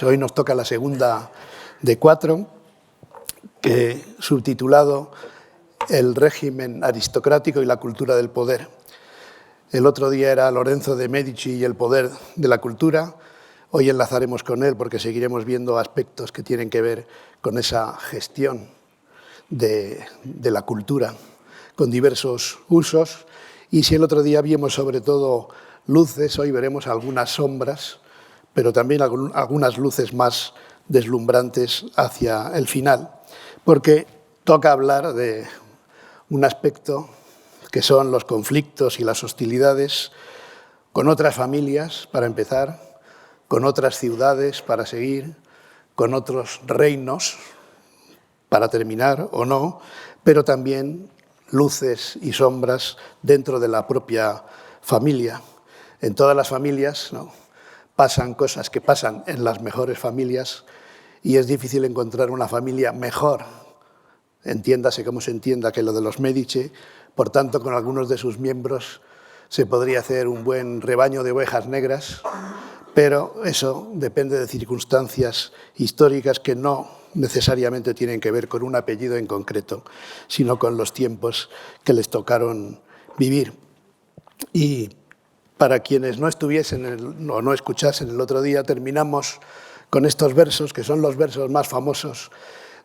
Hoy nos toca la segunda de 4, que subtitulado El régimen aristocrático y la cultura del poder. El otro día era Lorenzo de Medici y el poder de la cultura. Hoy enlazaremos con él porque seguiremos viendo aspectos que tienen que ver con esa gestión de la cultura, con diversos usos. Y si el otro día vimos sobre todo luces, hoy veremos algunas sombras, pero también algunas luces más deslumbrantes hacia el final, porque toca hablar de un aspecto que son los conflictos y las hostilidades con otras familias, para empezar, con otras ciudades, para seguir, con otros reinos, para terminar o no, pero también luces y sombras dentro de la propia familia. En todas las familias, ¿no?, pasan cosas que pasan en las mejores familias y es difícil encontrar una familia mejor, entiéndase como se entienda, que lo de los Medici. Por tanto, con algunos de sus miembros se podría hacer un buen rebaño de ovejas negras, pero eso depende de circunstancias históricas que no necesariamente tienen que ver con un apellido en concreto, sino con los tiempos que les tocaron vivir. Y para quienes no estuviesen o no escuchasen el otro día, terminamos con estos versos, que son los versos más famosos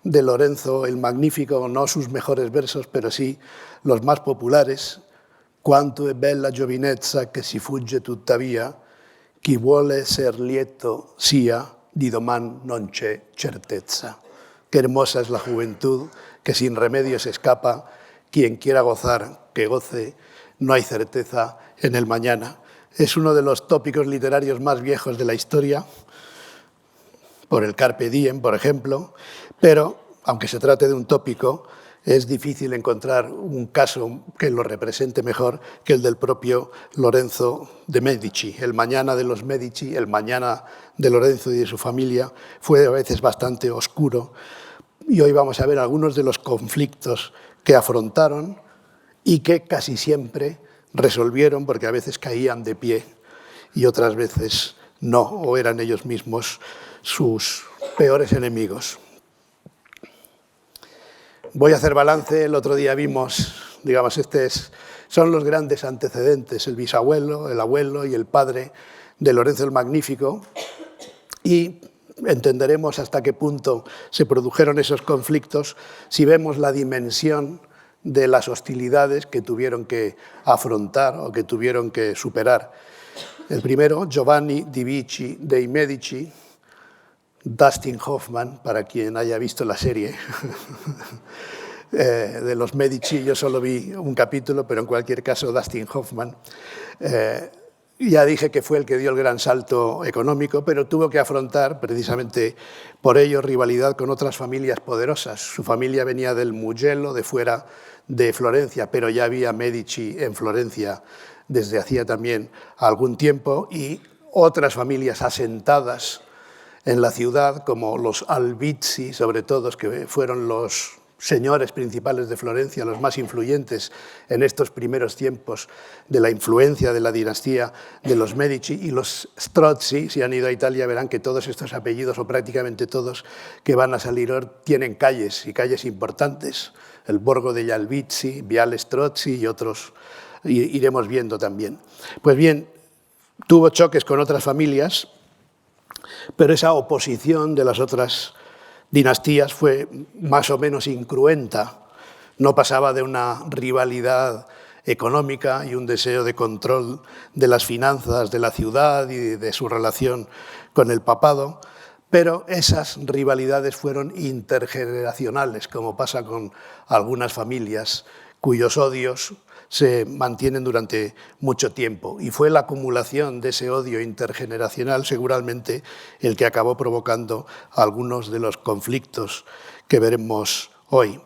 de Lorenzo el Magnífico, no sus mejores versos, pero sí los más populares. Quanto è bella giovinezza che si fugge tuttavia, chi vuole ser lieto sia, di doman non c'è certezza. Qué hermosa es la juventud, que sin remedio se escapa, quien quiera gozar, que goce, no hay certeza en el mañana. Es uno de los tópicos literarios más viejos de la historia, por el Carpe Diem, por ejemplo, pero, aunque se trate de un tópico, es difícil encontrar un caso que lo represente mejor que el del propio Lorenzo de Medici. El mañana de los Medici, el mañana de Lorenzo y de su familia, fue a veces bastante oscuro, y hoy vamos a ver algunos de los conflictos que afrontaron y que casi siempre resolvieron, porque a veces caían de pie y otras veces no, o eran ellos mismos sus peores enemigos. Voy a hacer balance. El otro día vimos, digamos, son los grandes antecedentes, el bisabuelo, el abuelo y el padre de Lorenzo el Magnífico, y entenderemos hasta qué punto se produjeron esos conflictos si vemos la dimensión de las hostilidades que tuvieron que afrontar o que tuvieron que superar. El primero, Giovanni di Vici dei Medici, Dustin Hoffman, para quien haya visto la serie de los Medici. Yo solo vi un capítulo, pero en cualquier caso Dustin Hoffman. Ya dije que fue el que dio el gran salto económico, pero tuvo que afrontar, precisamente por ello, rivalidad con otras familias poderosas. Su familia venía del Mugello, de fuera de Florencia, pero ya había Medici en Florencia desde hacía también algún tiempo, y otras familias asentadas en la ciudad, como los Albizzi, sobre todo, que fueron los señores principales de Florencia, los más influyentes en estos primeros tiempos de la influencia de la dinastía de los Medici, y los Strozzi. Si han ido a Italia verán que todos estos apellidos, o prácticamente todos, que van a salir hoy, tienen calles, y calles importantes. El Borgo degli Albizzi, Viale Strozzi y otros iremos viendo también. Pues bien, tuvo choques con otras familias, pero esa oposición de las otras dinastías fue más o menos incruenta. No pasaba de una rivalidad económica y un deseo de control de las finanzas de la ciudad y de su relación con el papado, pero esas rivalidades fueron intergeneracionales, como pasa con algunas familias cuyos odios se mantienen durante mucho tiempo, y fue la acumulación de ese odio intergeneracional seguramente el que acabó provocando algunos de los conflictos que veremos hoy.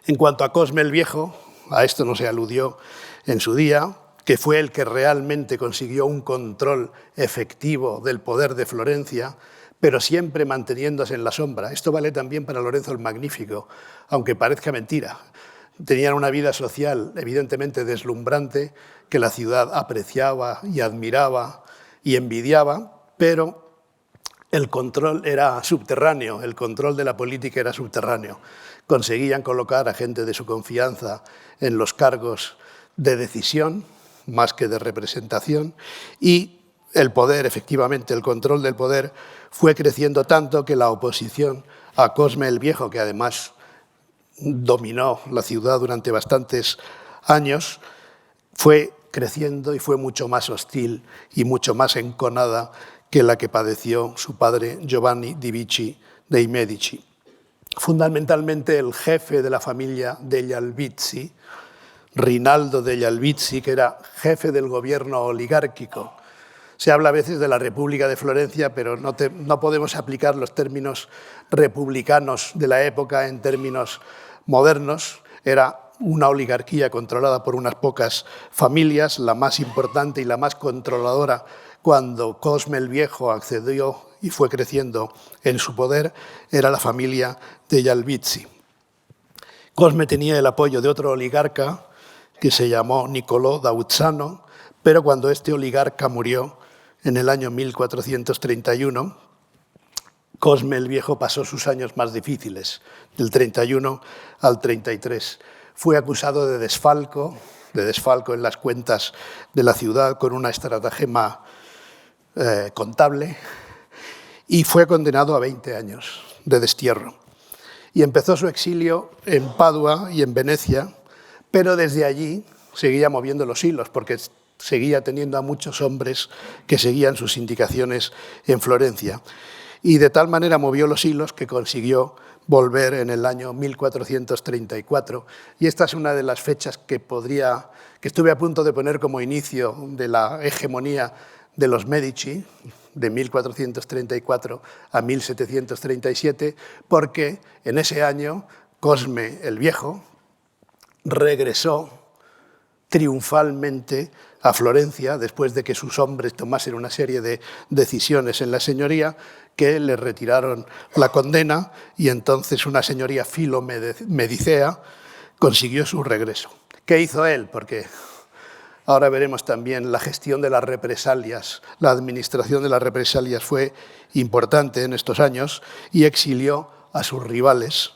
En cuanto a Cosme el Viejo, a esto no se aludió en su día, que fue el que realmente consiguió un control efectivo del poder de Florencia, pero siempre manteniéndose en la sombra. Esto vale también para Lorenzo el Magnífico, aunque parezca mentira. Tenían una vida social evidentemente deslumbrante, que la ciudad apreciaba y admiraba y envidiaba, pero el control era subterráneo, el control de la política era subterráneo. Conseguían colocar a gente de su confianza en los cargos de decisión, más que de representación, y el poder, efectivamente, el control del poder fue creciendo tanto que la oposición a Cosme el Viejo, que además dominó la ciudad durante bastantes años, fue creciendo y fue mucho más hostil y mucho más enconada que la que padeció su padre Giovanni di Vici dei Medici. Fundamentalmente el jefe de la familia degli Albizzi, Rinaldo degli Albizzi, que era jefe del gobierno oligárquico. Se habla a veces de la República de Florencia, pero no podemos aplicar los términos republicanos de la época en términos modernos. Era una oligarquía controlada por unas pocas familias, la más importante y la más controladora cuando Cosme el Viejo accedió y fue creciendo en su poder, era la familia degli Albizzi. Cosme tenía el apoyo de otro oligarca que se llamó Niccolò da Uzzano, pero cuando este oligarca murió en el año 1431, Cosme el Viejo pasó sus años más difíciles, del 31 al 33. Fue acusado de desfalco en las cuentas de la ciudad con una estratagema contable y fue condenado a 20 años de destierro. Y empezó su exilio en Padua y en Venecia, pero desde allí seguía moviendo los hilos porque seguía teniendo a muchos hombres que seguían sus indicaciones en Florencia. Y de tal manera movió los hilos que consiguió volver en el año 1434. Y esta es una de las fechas que estuve a punto de poner como inicio de la hegemonía de los Medici, de 1434 a 1737, porque en ese año Cosme el Viejo regresó triunfalmente a Florencia después de que sus hombres tomasen una serie de decisiones en la señoría que le retiraron la condena y entonces una señoría filomedicea consiguió su regreso. ¿Qué hizo él? Porque ahora veremos también la gestión de las represalias. La administración de las represalias fue importante en estos años y exilió a sus rivales.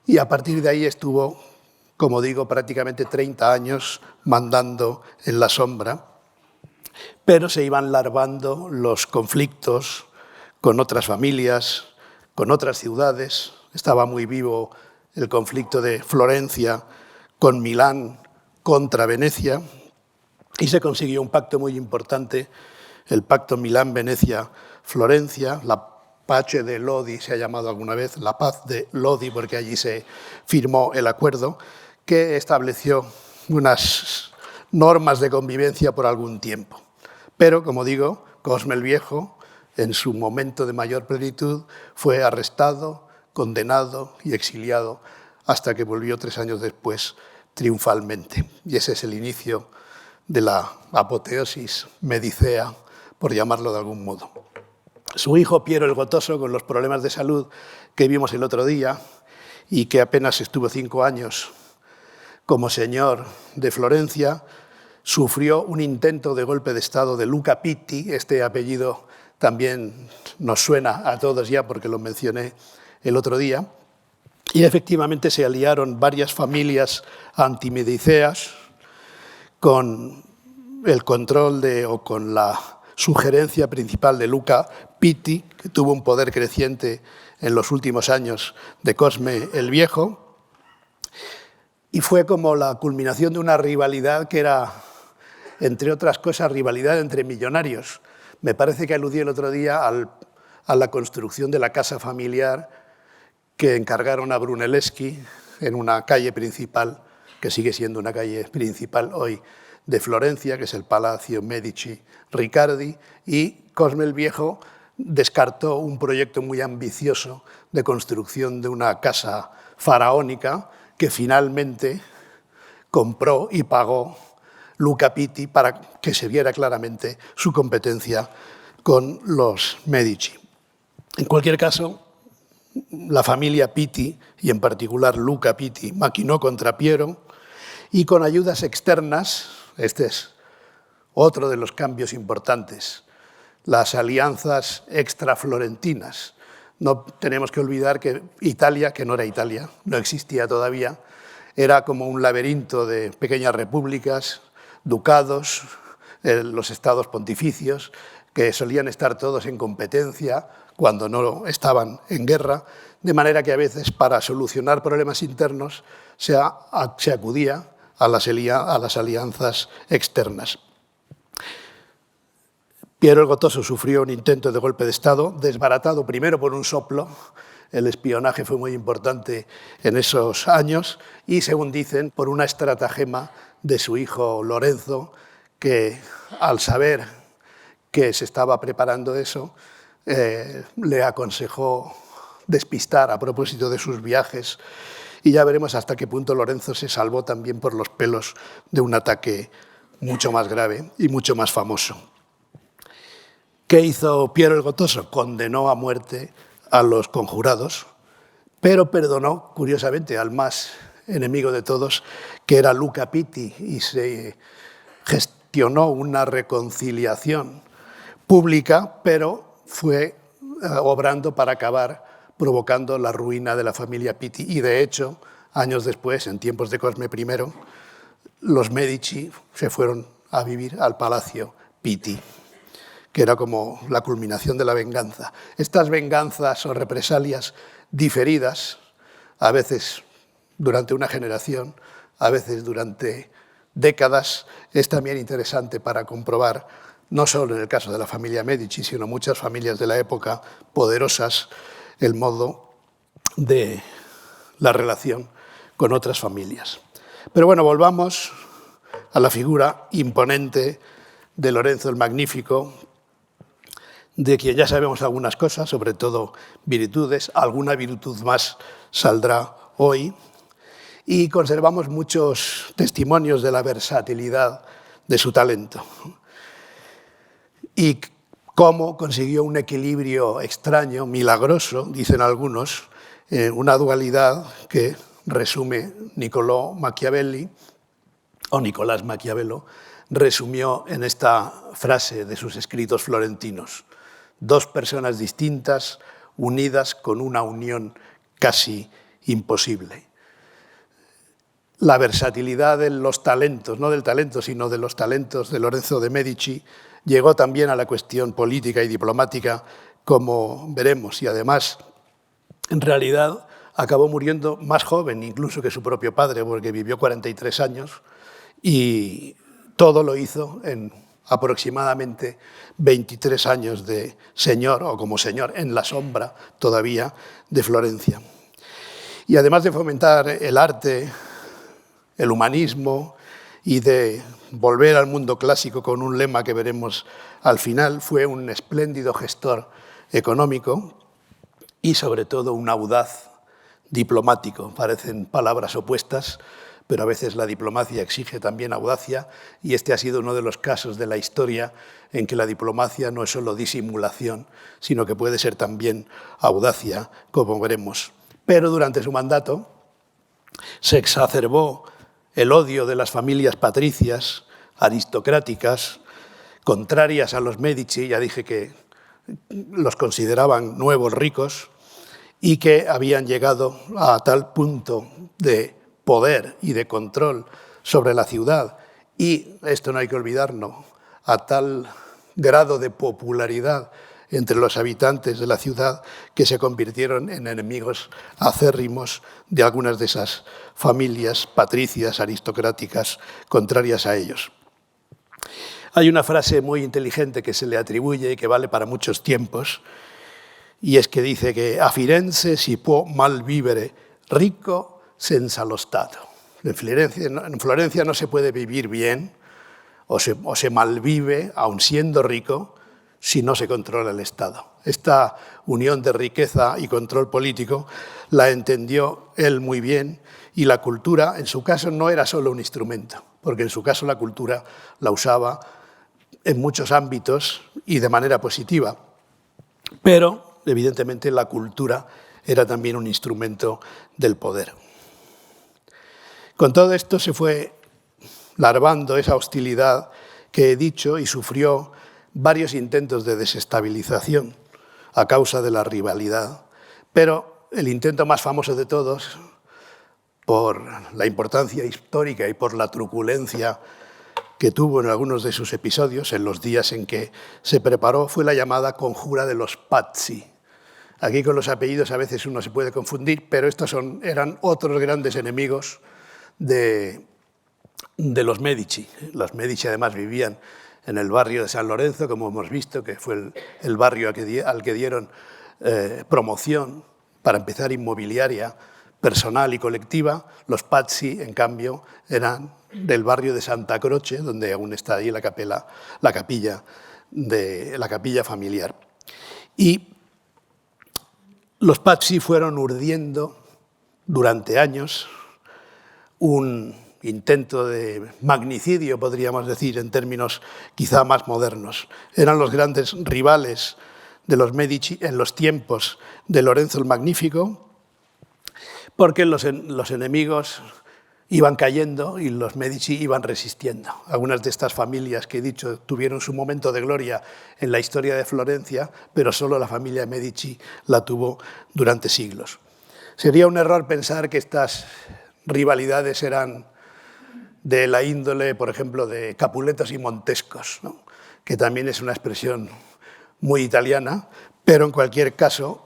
Y a partir de ahí estuvo, como digo, prácticamente 30 años mandando en la sombra, pero se iban larvando los conflictos con otras familias, con otras ciudades. Estaba muy vivo el conflicto de Florencia con Milán contra Venecia y se consiguió un pacto muy importante, el pacto Milán-Venecia-Florencia, la Pace de Lodi se ha llamado alguna vez, la paz de Lodi, porque allí se firmó el acuerdo que estableció unas normas de convivencia por algún tiempo. Pero, como digo, Cosme el Viejo, en su momento de mayor plenitud, fue arrestado, condenado y exiliado hasta que volvió 3 años después triunfalmente. Y ese es el inicio de la apoteosis medicea, por llamarlo de algún modo. Su hijo Piero el Gotoso, con los problemas de salud que vimos el otro día y que apenas estuvo 5 años como señor de Florencia, sufrió un intento de golpe de Estado de Luca Pitti. Este apellido también nos suena a todos ya porque lo mencioné el otro día. Y efectivamente se aliaron varias familias antimediceas con el control o con la sugerencia principal de Luca Pitti, que tuvo un poder creciente en los últimos años de Cosme el Viejo, y fue como la culminación de una rivalidad que era, entre otras cosas, rivalidad entre millonarios. Me parece que aludí el otro día a la construcción de la casa familiar que encargaron a Brunelleschi en una calle principal, que sigue siendo una calle principal hoy de Florencia, que es el Palacio Medici Riccardi, y Cosme el Viejo descartó un proyecto muy ambicioso de construcción de una casa faraónica que finalmente compró y pagó Luca Pitti para que se viera claramente su competencia con los Medici. En cualquier caso, la familia Pitti, y en particular Luca Pitti, maquinó contra Piero y con ayudas externas, este es otro de los cambios importantes. las alianzas extraflorentinas. No tenemos que olvidar que Italia, que no era Italia, no existía todavía, era como un laberinto de pequeñas repúblicas, ducados, los estados pontificios, que solían estar todos en competencia cuando no estaban en guerra, de manera que a veces para solucionar problemas internos se acudía a las alianzas externas. Piero el Gotoso sufrió un intento de golpe de Estado, desbaratado primero por un soplo. El espionaje fue muy importante en esos años y, según dicen, por una estratagema de su hijo Lorenzo, que al saber que se estaba preparando eso, le aconsejó despistar a propósito de sus viajes, y ya veremos hasta qué punto Lorenzo se salvó también por los pelos de un ataque mucho más grave y mucho más famoso. ¿Qué hizo Piero el Gotoso? Condenó a muerte a los conjurados, pero perdonó, curiosamente, al más enemigo de todos, que era Luca Pitti, y se gestionó una reconciliación pública, pero fue obrando para acabar provocando la ruina de la familia Pitti. Y de hecho, años después, en tiempos de Cosme I, los Medici se fueron a vivir al Palacio Pitti, que era como la culminación de la venganza. Estas venganzas o represalias diferidas, a veces durante una generación, a veces durante décadas, es también interesante para comprobar, no solo en el caso de la familia Medici, sino muchas familias de la época poderosas, el modo de la relación con otras familias. Pero bueno, volvamos a la figura imponente de Lorenzo el Magnífico, de quien ya sabemos algunas cosas, sobre todo virtudes, alguna virtud más saldrá hoy, y conservamos muchos testimonios de la versatilidad de su talento y cómo consiguió un equilibrio extraño, milagroso, dicen algunos, una dualidad que resume Niccolò Machiavelli, o Nicolás Maquiavelo, resumió en esta frase de sus escritos florentinos: dos personas distintas, unidas con una unión casi imposible. La versatilidad de los talentos, no del talento, sino de los talentos de Lorenzo de Medici, llegó también a la cuestión política y diplomática, como veremos, y además, en realidad, acabó muriendo más joven incluso que su propio padre, porque vivió 43 años, y todo lo hizo en aproximadamente 23 años de señor, o como señor, en la sombra todavía de Florencia. Y además de fomentar el arte, el humanismo y de volver al mundo clásico con un lema que veremos al final, fue un espléndido gestor económico y sobre todo un audaz diplomático. Parecen palabras opuestas, pero a veces la diplomacia exige también audacia, y este ha sido uno de los casos de la historia en que la diplomacia no es solo disimulación, sino que puede ser también audacia, como veremos. Pero durante su mandato se exacerbó el odio de las familias patricias, aristocráticas, contrarias a los Medici, ya dije que los consideraban nuevos ricos, y que habían llegado a tal punto de poder y de control sobre la ciudad, y, esto no hay que olvidarlo, a tal grado de popularidad entre los habitantes de la ciudad, que se convirtieron en enemigos acérrimos de algunas de esas familias patricias, aristocráticas, contrarias a ellos. Hay una frase muy inteligente que se le atribuye y que vale para muchos tiempos, y es que dice que a Firenze si può mal vivere ricco senza lo Stato. En Florencia no se puede vivir bien o se malvive, aun siendo rico, si no se controla el Estado. Esta unión de riqueza y control político la entendió él muy bien, y la cultura, en su caso, no era solo un instrumento, porque en su caso la cultura la usaba en muchos ámbitos y de manera positiva. Pero, evidentemente, la cultura era también un instrumento del poder. Con todo esto se fue larvando esa hostilidad que he dicho, y sufrió varios intentos de desestabilización a causa de la rivalidad, pero el intento más famoso de todos, por la importancia histórica y por la truculencia que tuvo en algunos de sus episodios, en los días en que se preparó, fue la llamada Conjura de los Pazzi. Aquí con los apellidos a veces uno se puede confundir, pero estos eran otros grandes enemigos de los Medici. Los Medici además vivían en el barrio de San Lorenzo, como hemos visto, que fue el barrio al que dieron promoción para empezar inmobiliaria personal y colectiva. Los Pazzi, en cambio, eran del barrio de Santa Croce, donde aún está ahí la capilla familiar. Y los Pazzi fueron urdiendo durante años un intento de magnicidio, podríamos decir, en términos quizá más modernos. Eran los grandes rivales de los Medici en los tiempos de Lorenzo el Magnífico, porque los enemigos iban cayendo y los Medici iban resistiendo. Algunas de estas familias que he dicho tuvieron su momento de gloria en la historia de Florencia, pero solo la familia Medici la tuvo durante siglos. Sería un error pensar que estas rivalidades eran de la índole, por ejemplo, de Capuletos y Montescos, ¿no? Que también es una expresión muy italiana, pero en cualquier caso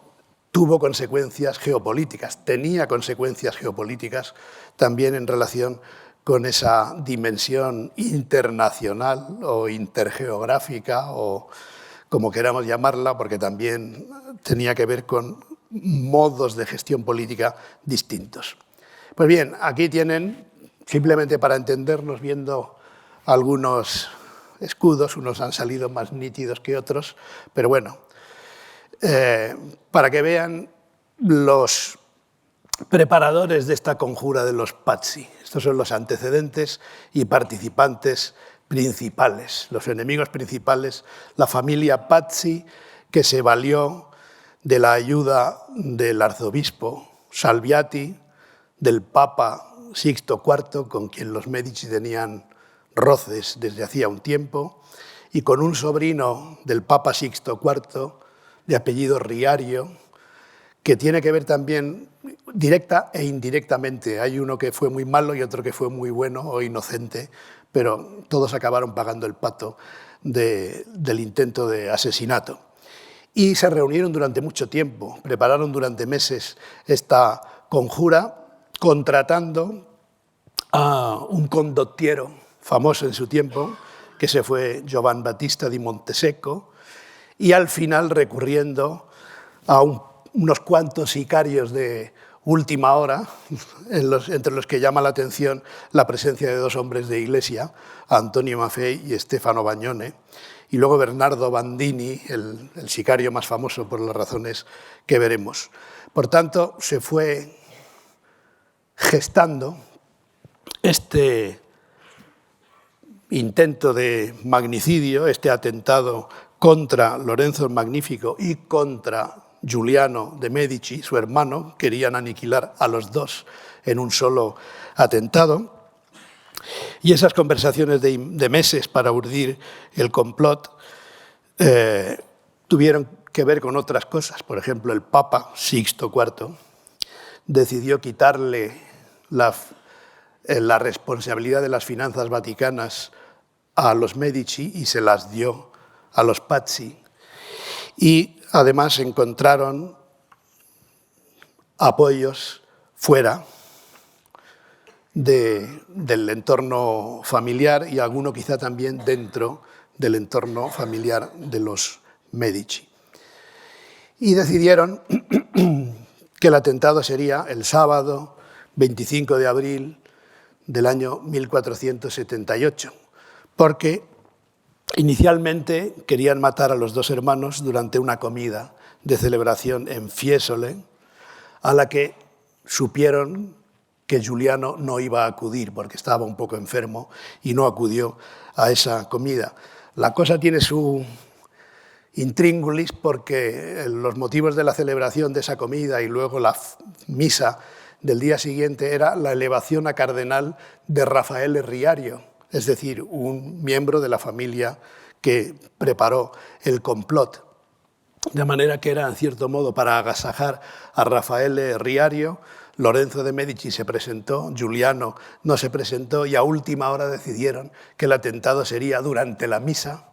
tuvo consecuencias geopolíticas, tenía consecuencias geopolíticas también en relación con esa dimensión internacional o intergeográfica o como queramos llamarla, porque también tenía que ver con modos de gestión política distintos. Pues bien, aquí tienen, simplemente para entendernos, viendo algunos escudos, unos han salido más nítidos que otros, pero bueno, para que vean los preparadores de esta conjura de los Pazzi. Estos son los antecedentes y participantes principales, los enemigos principales, la familia Pazzi, que se valió de la ayuda del arzobispo Salviati, del Papa Sixto IV, con quien los Medici tenían roces desde hacía un tiempo, y con un sobrino del Papa Sixto IV, de apellido Riario, que tiene que ver también directa e indirectamente. Hay uno que fue muy malo y otro que fue muy bueno o inocente, pero todos acabaron pagando el pato del intento de asesinato. Y se reunieron durante mucho tiempo, prepararon durante meses esta conjura, contratando a un condottiero famoso en su tiempo, que se fue Giovan Battista di Montesecco, y al final recurriendo a unos cuantos sicarios de última hora, entre los que llama la atención la presencia de dos hombres de iglesia, Antonio Maffei y Stefano Bagnone, y luego Bernardo Bandini, el sicario más famoso por las razones que veremos. Por tanto, se fue gestando este intento de magnicidio, este atentado contra Lorenzo el Magnífico y contra Giuliano de Medici, su hermano. Querían aniquilar a los dos en un solo atentado. Y esas conversaciones de meses para urdir el complot tuvieron que ver con otras cosas. Por ejemplo, el Papa Sixto IV decidió quitarle la responsabilidad de las finanzas vaticanas a los Medici y se las dio a los Pazzi. Y además encontraron apoyos fuera del entorno familiar y alguno quizá también dentro del entorno familiar de los Medici. Y decidieron que el atentado sería el sábado 25 de abril del año 1478, porque inicialmente querían matar a los dos hermanos durante una comida de celebración en Fiesole, a la que supieron que Giuliano no iba a acudir porque estaba un poco enfermo y no acudió a esa comida. La cosa tiene su intríngulis porque los motivos de la celebración de esa comida y luego la misa del día siguiente era la elevación a cardenal de Rafael Riario, es decir, un miembro de la familia que preparó el complot. De manera que era, en cierto modo, para agasajar a Raffaele Riario. Lorenzo de Medici se presentó, Giuliano no se presentó y a última hora decidieron que el atentado sería durante la misa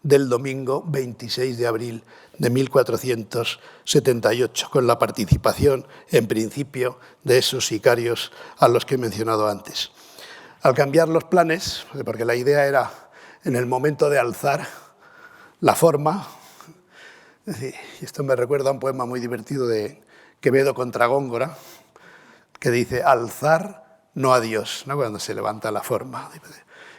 del domingo 26 de abril de 1478, con la participación, en principio, de esos sicarios a los que he mencionado antes. Al cambiar los planes, porque la idea era, en el momento de alzar la forma, esto me recuerda a un poema muy divertido de Quevedo contra Góngora, que dice alzar, no adiós, ¿no? Cuando se levanta la forma.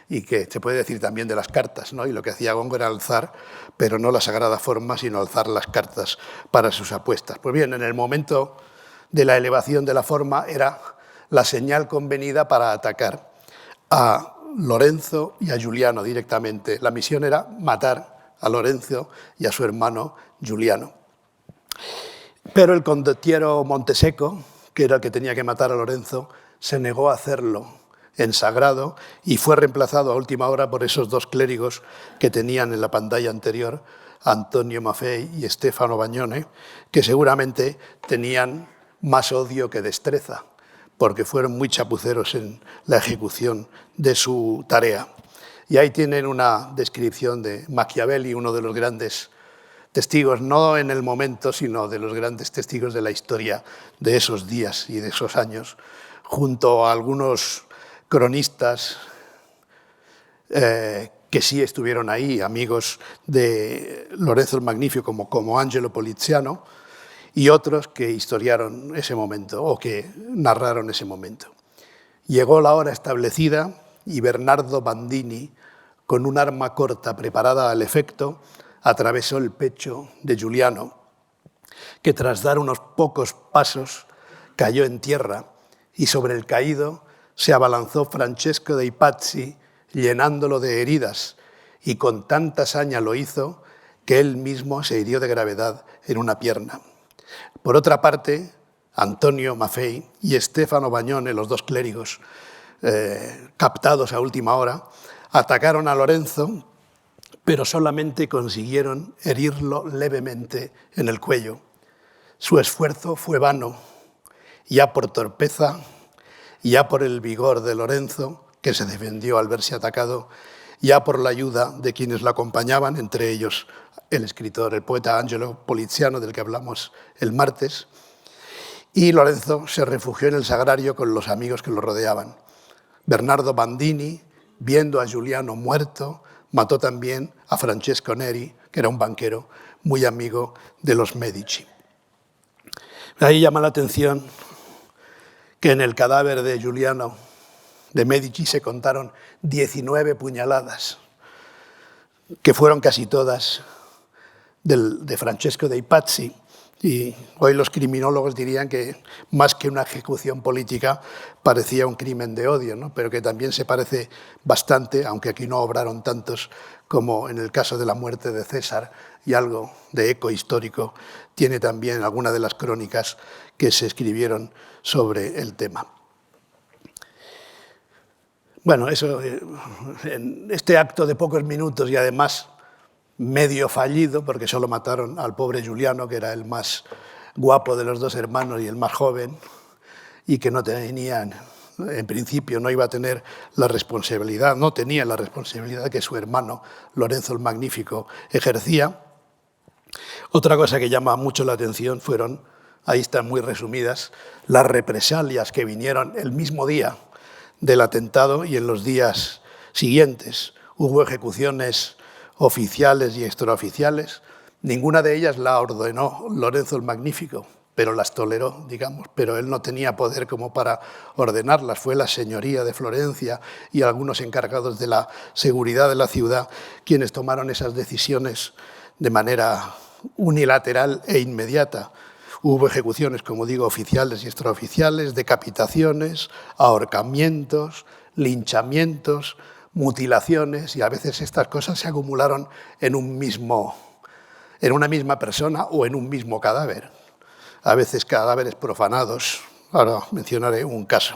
Y que se puede decir también de las cartas, ¿no? Y lo que hacía Góngora era alzar, pero no la sagrada forma, sino alzar las cartas para sus apuestas. Pues bien, en el momento de la elevación de la forma era la señal convenida para atacar a Lorenzo y a Giuliano directamente. La misión era matar a Lorenzo y a su hermano Giuliano. Pero el condottiero Monteseco, que era el que tenía que matar a Lorenzo, se negó a hacerlo en sagrado y fue reemplazado a última hora por esos dos clérigos que tenían en la pantalla anterior, Antonio Maffei y Stefano Bagnone, que seguramente tenían más odio que destreza, porque fueron muy chapuceros en la ejecución de su tarea. Y ahí tienen una descripción de Machiavelli, uno de los grandes testigos, no en el momento, sino de los grandes testigos de la historia de esos días y de esos años, junto a algunos cronistas que sí estuvieron ahí, amigos de Lorenzo el Magnífico, como Angelo Poliziano, y otros que historiaron ese momento o que narraron ese momento. Llegó la hora establecida y Bernardo Bandini, con un arma corta preparada al efecto, atravesó el pecho de Giuliano, que tras dar unos pocos pasos cayó en tierra y sobre el caído se abalanzó Francesco dei Pazzi, llenándolo de heridas, y con tanta saña lo hizo que él mismo se hirió de gravedad en una pierna. Por otra parte, Antonio Maffei y Stefano Bagnone, los dos clérigos captados a última hora, atacaron a Lorenzo, pero solamente consiguieron herirlo levemente en el cuello. Su esfuerzo fue vano, ya por torpeza, ya por el vigor de Lorenzo, que se defendió al verse atacado, ya por la ayuda de quienes lo acompañaban, entre ellos el escritor, el poeta Angelo Poliziano, del que hablamos el martes, y Lorenzo se refugió en el sagrario con los amigos que lo rodeaban. Bernardo Bandini, viendo a Giuliano muerto, mató también a Francesco Neri, que era un banquero muy amigo de los Medici. Ahí llama la atención que en el cadáver de Giuliano de Medici se contaron 19 puñaladas, que fueron casi todas de Francesco dei Pazzi. Y hoy los criminólogos dirían que más que una ejecución política parecía un crimen de odio, ¿no? Pero que también se parece bastante, aunque aquí no obraron tantos como en el caso de la muerte de César, y algo de eco histórico tiene también alguna de las crónicas que se escribieron sobre el tema. Bueno, eso, en este acto de pocos minutos y además medio fallido, porque solo mataron al pobre Giuliano, que era el más guapo de los dos hermanos y el más joven, y que no tenían, en principio no iba a tener la responsabilidad, no tenía la responsabilidad que su hermano Lorenzo el Magnífico ejercía. Otra cosa que llama mucho la atención fueron, ahí están muy resumidas, las represalias que vinieron el mismo día del atentado y en los días siguientes. Hubo ejecuciones oficiales y extraoficiales. Ninguna de ellas la ordenó Lorenzo el Magnífico, pero las toleró, digamos, pero él no tenía poder como para ordenarlas. Fue la señoría de Florencia y algunos encargados de la seguridad de la ciudad quienes tomaron esas decisiones de manera unilateral e inmediata. Hubo ejecuciones, como digo, oficiales y extraoficiales, decapitaciones, ahorcamientos, linchamientos, mutilaciones, y a veces estas cosas se acumularon en una misma persona o en un mismo cadáver. A veces cadáveres profanados. Ahora mencionaré un caso.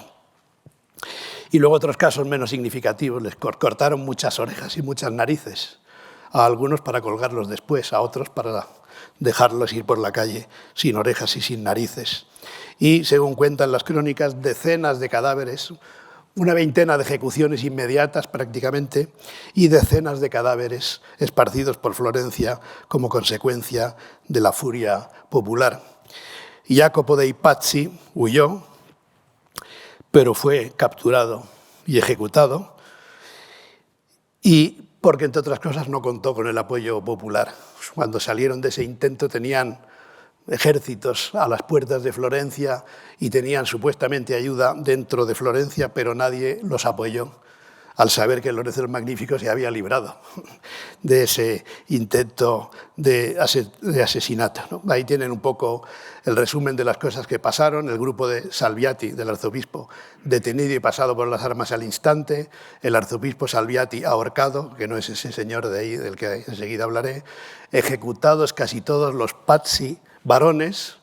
Y luego otros casos menos significativos. Les cortaron muchas orejas y muchas narices a algunos para colgarlos después, a otros para dejarlos ir por la calle sin orejas y sin narices. Y, según cuentan las crónicas, decenas de cadáveres, una veintena de ejecuciones inmediatas prácticamente, y decenas de cadáveres esparcidos por Florencia como consecuencia de la furia popular. Jacopo dei Pazzi huyó, pero fue capturado y ejecutado, y porque, entre otras cosas, no contó con el apoyo popular. Cuando salieron de ese intento tenían ejércitos a las puertas de Florencia y tenían supuestamente ayuda dentro de Florencia, pero nadie los apoyó al saber que Lorenzo el Magnífico se había librado de ese intento de asesinato, ¿no? Ahí tienen un poco el resumen de las cosas que pasaron. El grupo de Salviati, del arzobispo, detenido y pasado por las armas al instante. El arzobispo Salviati ahorcado, que no es ese señor de ahí del que enseguida hablaré. Ejecutados casi todos los Pazzi, varones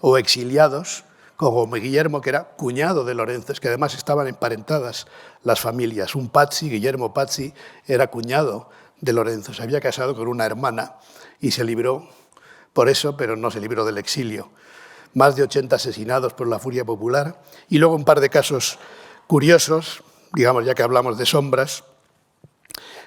o exiliados, como Guillermo, que era cuñado de Lorenzo, es que además estaban emparentadas las familias. Un Pazzi, Guillermo Pazzi, era cuñado de Lorenzo, se había casado con una hermana y se libró por eso, pero no se libró del exilio. Más de 80 asesinados por la furia popular, y luego un par de casos curiosos, digamos, ya que hablamos de sombras,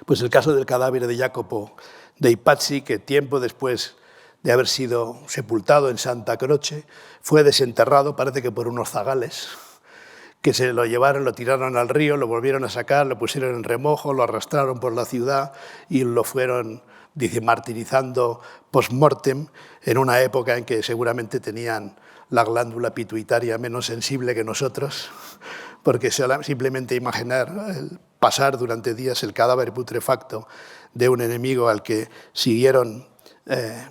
pues el caso del cadáver de Jacopo dei Pazzi, que tiempo después de haber sido sepultado en Santa Croce, fue desenterrado, parece que por unos zagales, que se lo llevaron, lo tiraron al río, lo volvieron a sacar, lo pusieron en remojo, lo arrastraron por la ciudad y lo fueron, dice, martirizando post-mortem en una época en que seguramente tenían la glándula pituitaria menos sensible que nosotros, porque simplemente imaginar pasar durante días el cadáver putrefacto de un enemigo al que siguieron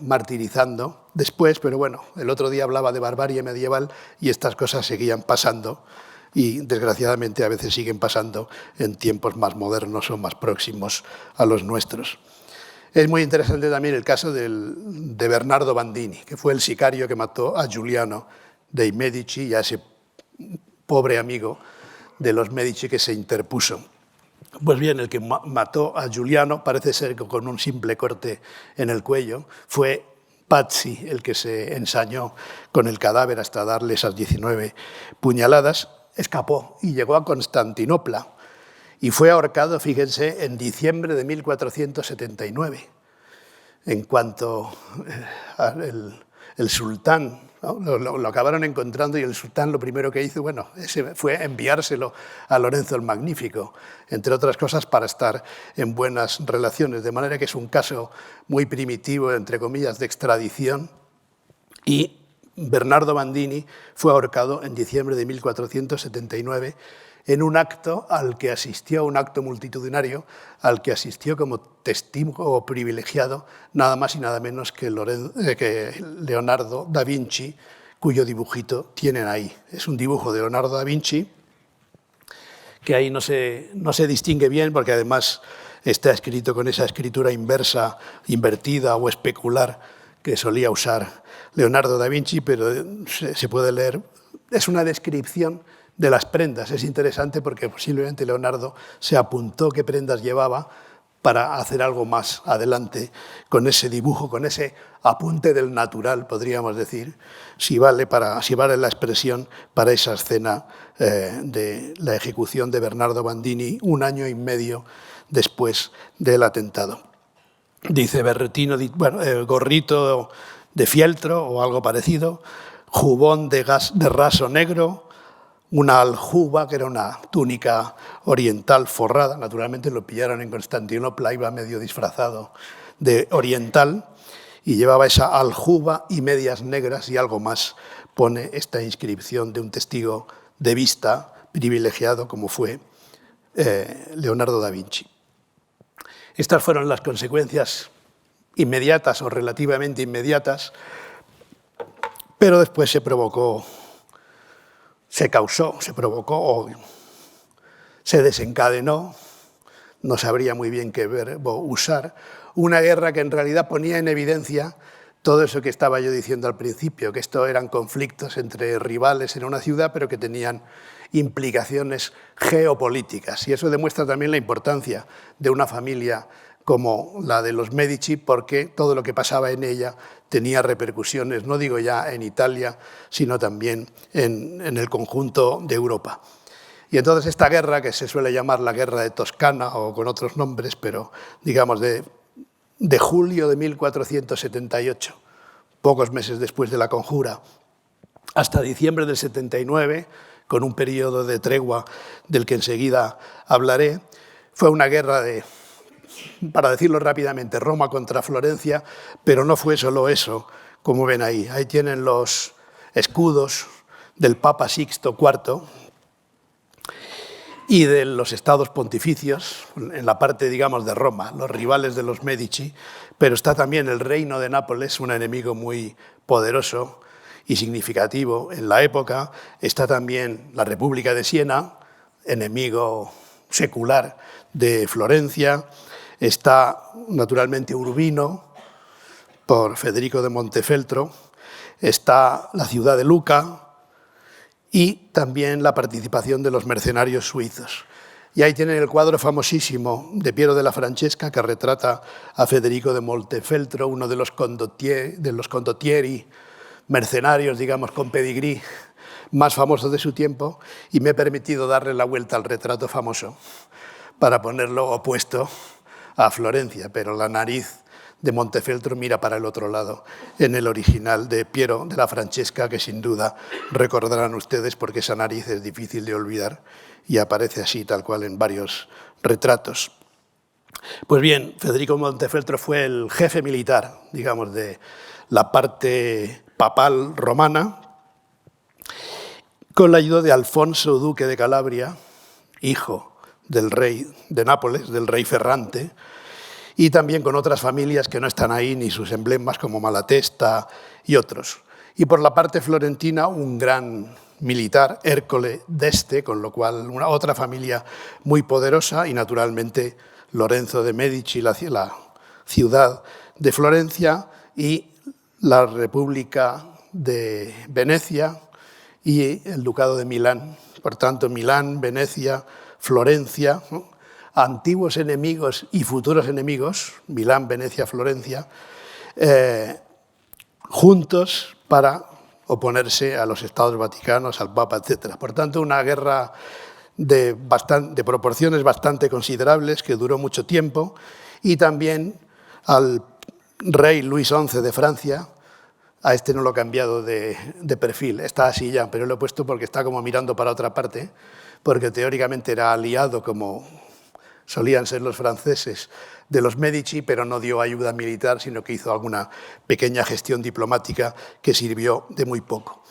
martirizando después, pero bueno, el otro día hablaba de barbarie medieval y estas cosas seguían pasando y desgraciadamente a veces siguen pasando en tiempos más modernos o más próximos a los nuestros. Es muy interesante también el caso de Bernardo Bandini, que fue el sicario que mató a Giuliano dei Medici y a ese pobre amigo de los Medici que se interpuso. Pues bien, el que mató a Giuliano, parece ser que con un simple corte en el cuello, fue Pazzi, el que se ensañó con el cadáver hasta darle esas 19 puñaladas, escapó y llegó a Constantinopla y fue ahorcado, fíjense, en diciembre de 1479. En cuanto el sultán, ¿no? Lo acabaron encontrando y el sultán lo primero que hizo, bueno, fue enviárselo a Lorenzo el Magnífico, entre otras cosas para estar en buenas relaciones, de manera que es un caso muy primitivo, entre comillas, de extradición, y Bernardo Bandini fue ahorcado en diciembre de 1479 en un acto al que asistió, un acto multitudinario, al que asistió como testigo privilegiado nada más y nada menos que Leonardo da Vinci, cuyo dibujito tienen ahí. Es un dibujo de Leonardo da Vinci que ahí no se distingue bien porque además está escrito con esa escritura inversa, invertida o especular que solía usar Leonardo da Vinci, pero se puede leer. Es una descripción de las prendas. Es interesante porque posiblemente Leonardo se apuntó qué prendas llevaba para hacer algo más adelante con ese dibujo, con ese apunte del natural, podríamos decir, si vale la expresión para esa escena de la ejecución de Bernardo Bandini 1 año y medio después del atentado. Dice Berretino, gorrito de fieltro o algo parecido, jubón de raso negro, una aljuba, que era una túnica oriental forrada, naturalmente lo pillaron en Constantinopla, iba medio disfrazado de oriental, y llevaba esa aljuba y medias negras y algo más, pone esta inscripción de un testigo de vista privilegiado como fue Leonardo da Vinci. Estas fueron las consecuencias inmediatas o relativamente inmediatas, pero después se provocó, o se desencadenó, no sabría muy bien qué verbo usar, una guerra que en realidad ponía en evidencia todo eso que estaba yo diciendo al principio, que esto eran conflictos entre rivales en una ciudad, pero que tenían implicaciones geopolíticas. Y eso demuestra también la importancia de una familia como la de los Medici, porque todo lo que pasaba en ella tenía repercusiones, no digo ya en Italia, sino también en el conjunto de Europa. Y entonces esta guerra, que se suele llamar la Guerra de Toscana o con otros nombres, pero digamos de julio de 1478, pocos meses después de la conjura, hasta diciembre del 79, con un periodo de tregua del que enseguida hablaré, fue una guerra de, para decirlo rápidamente, Roma contra Florencia, pero no fue solo eso, como ven ahí. Ahí tienen los escudos del Papa Sixto IV y de los estados pontificios, en la parte, digamos, de Roma, los rivales de los Medici, pero está también el reino de Nápoles, un enemigo muy poderoso y significativo en la época. Está también la República de Siena, enemigo secular de Florencia. Está, naturalmente, Urbino, por Federico de Montefeltro. Está la ciudad de Lucca y también la participación de los mercenarios suizos. Y ahí tienen el cuadro famosísimo de Piero della Francesca, que retrata a Federico de Montefeltro, uno de los condottieri, mercenarios, digamos, con pedigrí, más famosos de su tiempo, y me he permitido darle la vuelta al retrato famoso para ponerlo opuesto a Florencia, pero la nariz de Montefeltro mira para el otro lado en el original de Piero della Francesca, que sin duda recordarán ustedes porque esa nariz es difícil de olvidar y aparece así tal cual en varios retratos. Pues bien, Federico Montefeltro fue el jefe militar, digamos, de la parte papal romana, con la ayuda de Alfonso, duque de Calabria, hijo del rey de Nápoles, del rey Ferrante, y también con otras familias que no están ahí, ni sus emblemas como Malatesta y otros. Y por la parte florentina, un gran militar, Ercole d'Este, con lo cual una otra familia muy poderosa, y naturalmente Lorenzo de Medici, la ciudad de Florencia, y la República de Venecia y el Ducado de Milán. Por tanto, Milán, Venecia, Florencia, ¿no?, antiguos enemigos y futuros enemigos, Milán, Venecia, Florencia, juntos para oponerse a los Estados Vaticanos, al Papa, etc. Por tanto, una guerra de proporciones bastante considerables que duró mucho tiempo, y también al rey Luis XI de Francia. A este no lo he cambiado de perfil, está así ya, pero lo he puesto porque está como mirando para otra parte, porque teóricamente era aliado, como solían ser los franceses, de los Medici, pero no dio ayuda militar, sino que hizo alguna pequeña gestión diplomática que sirvió de muy poco.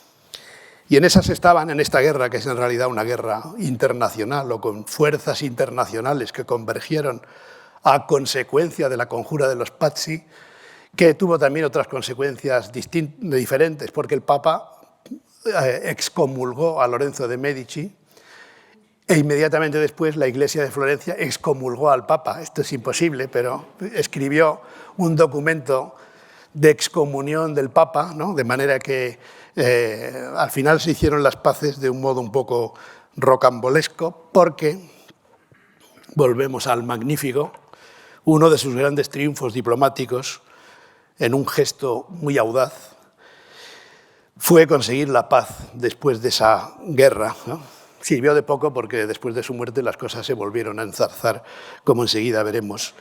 Y en esas estaban, en esta guerra, que es en realidad una guerra internacional o con fuerzas internacionales que convergieron a consecuencia de la conjura de los Pazzi, que tuvo también otras consecuencias diferentes, porque el Papa excomulgó a Lorenzo de Medici, e inmediatamente después la Iglesia de Florencia excomulgó al Papa. Esto es imposible, pero escribió un documento de excomunión del Papa, ¿no?, de manera que al final se hicieron las paces de un modo un poco rocambolesco, porque, volvemos al Magnífico, uno de sus grandes triunfos diplomáticos, en un gesto muy audaz, fue conseguir la paz después de esa guerra, ¿no? Sirvió de poco porque después de su muerte las cosas se volvieron a enzarzar, como enseguida veremos.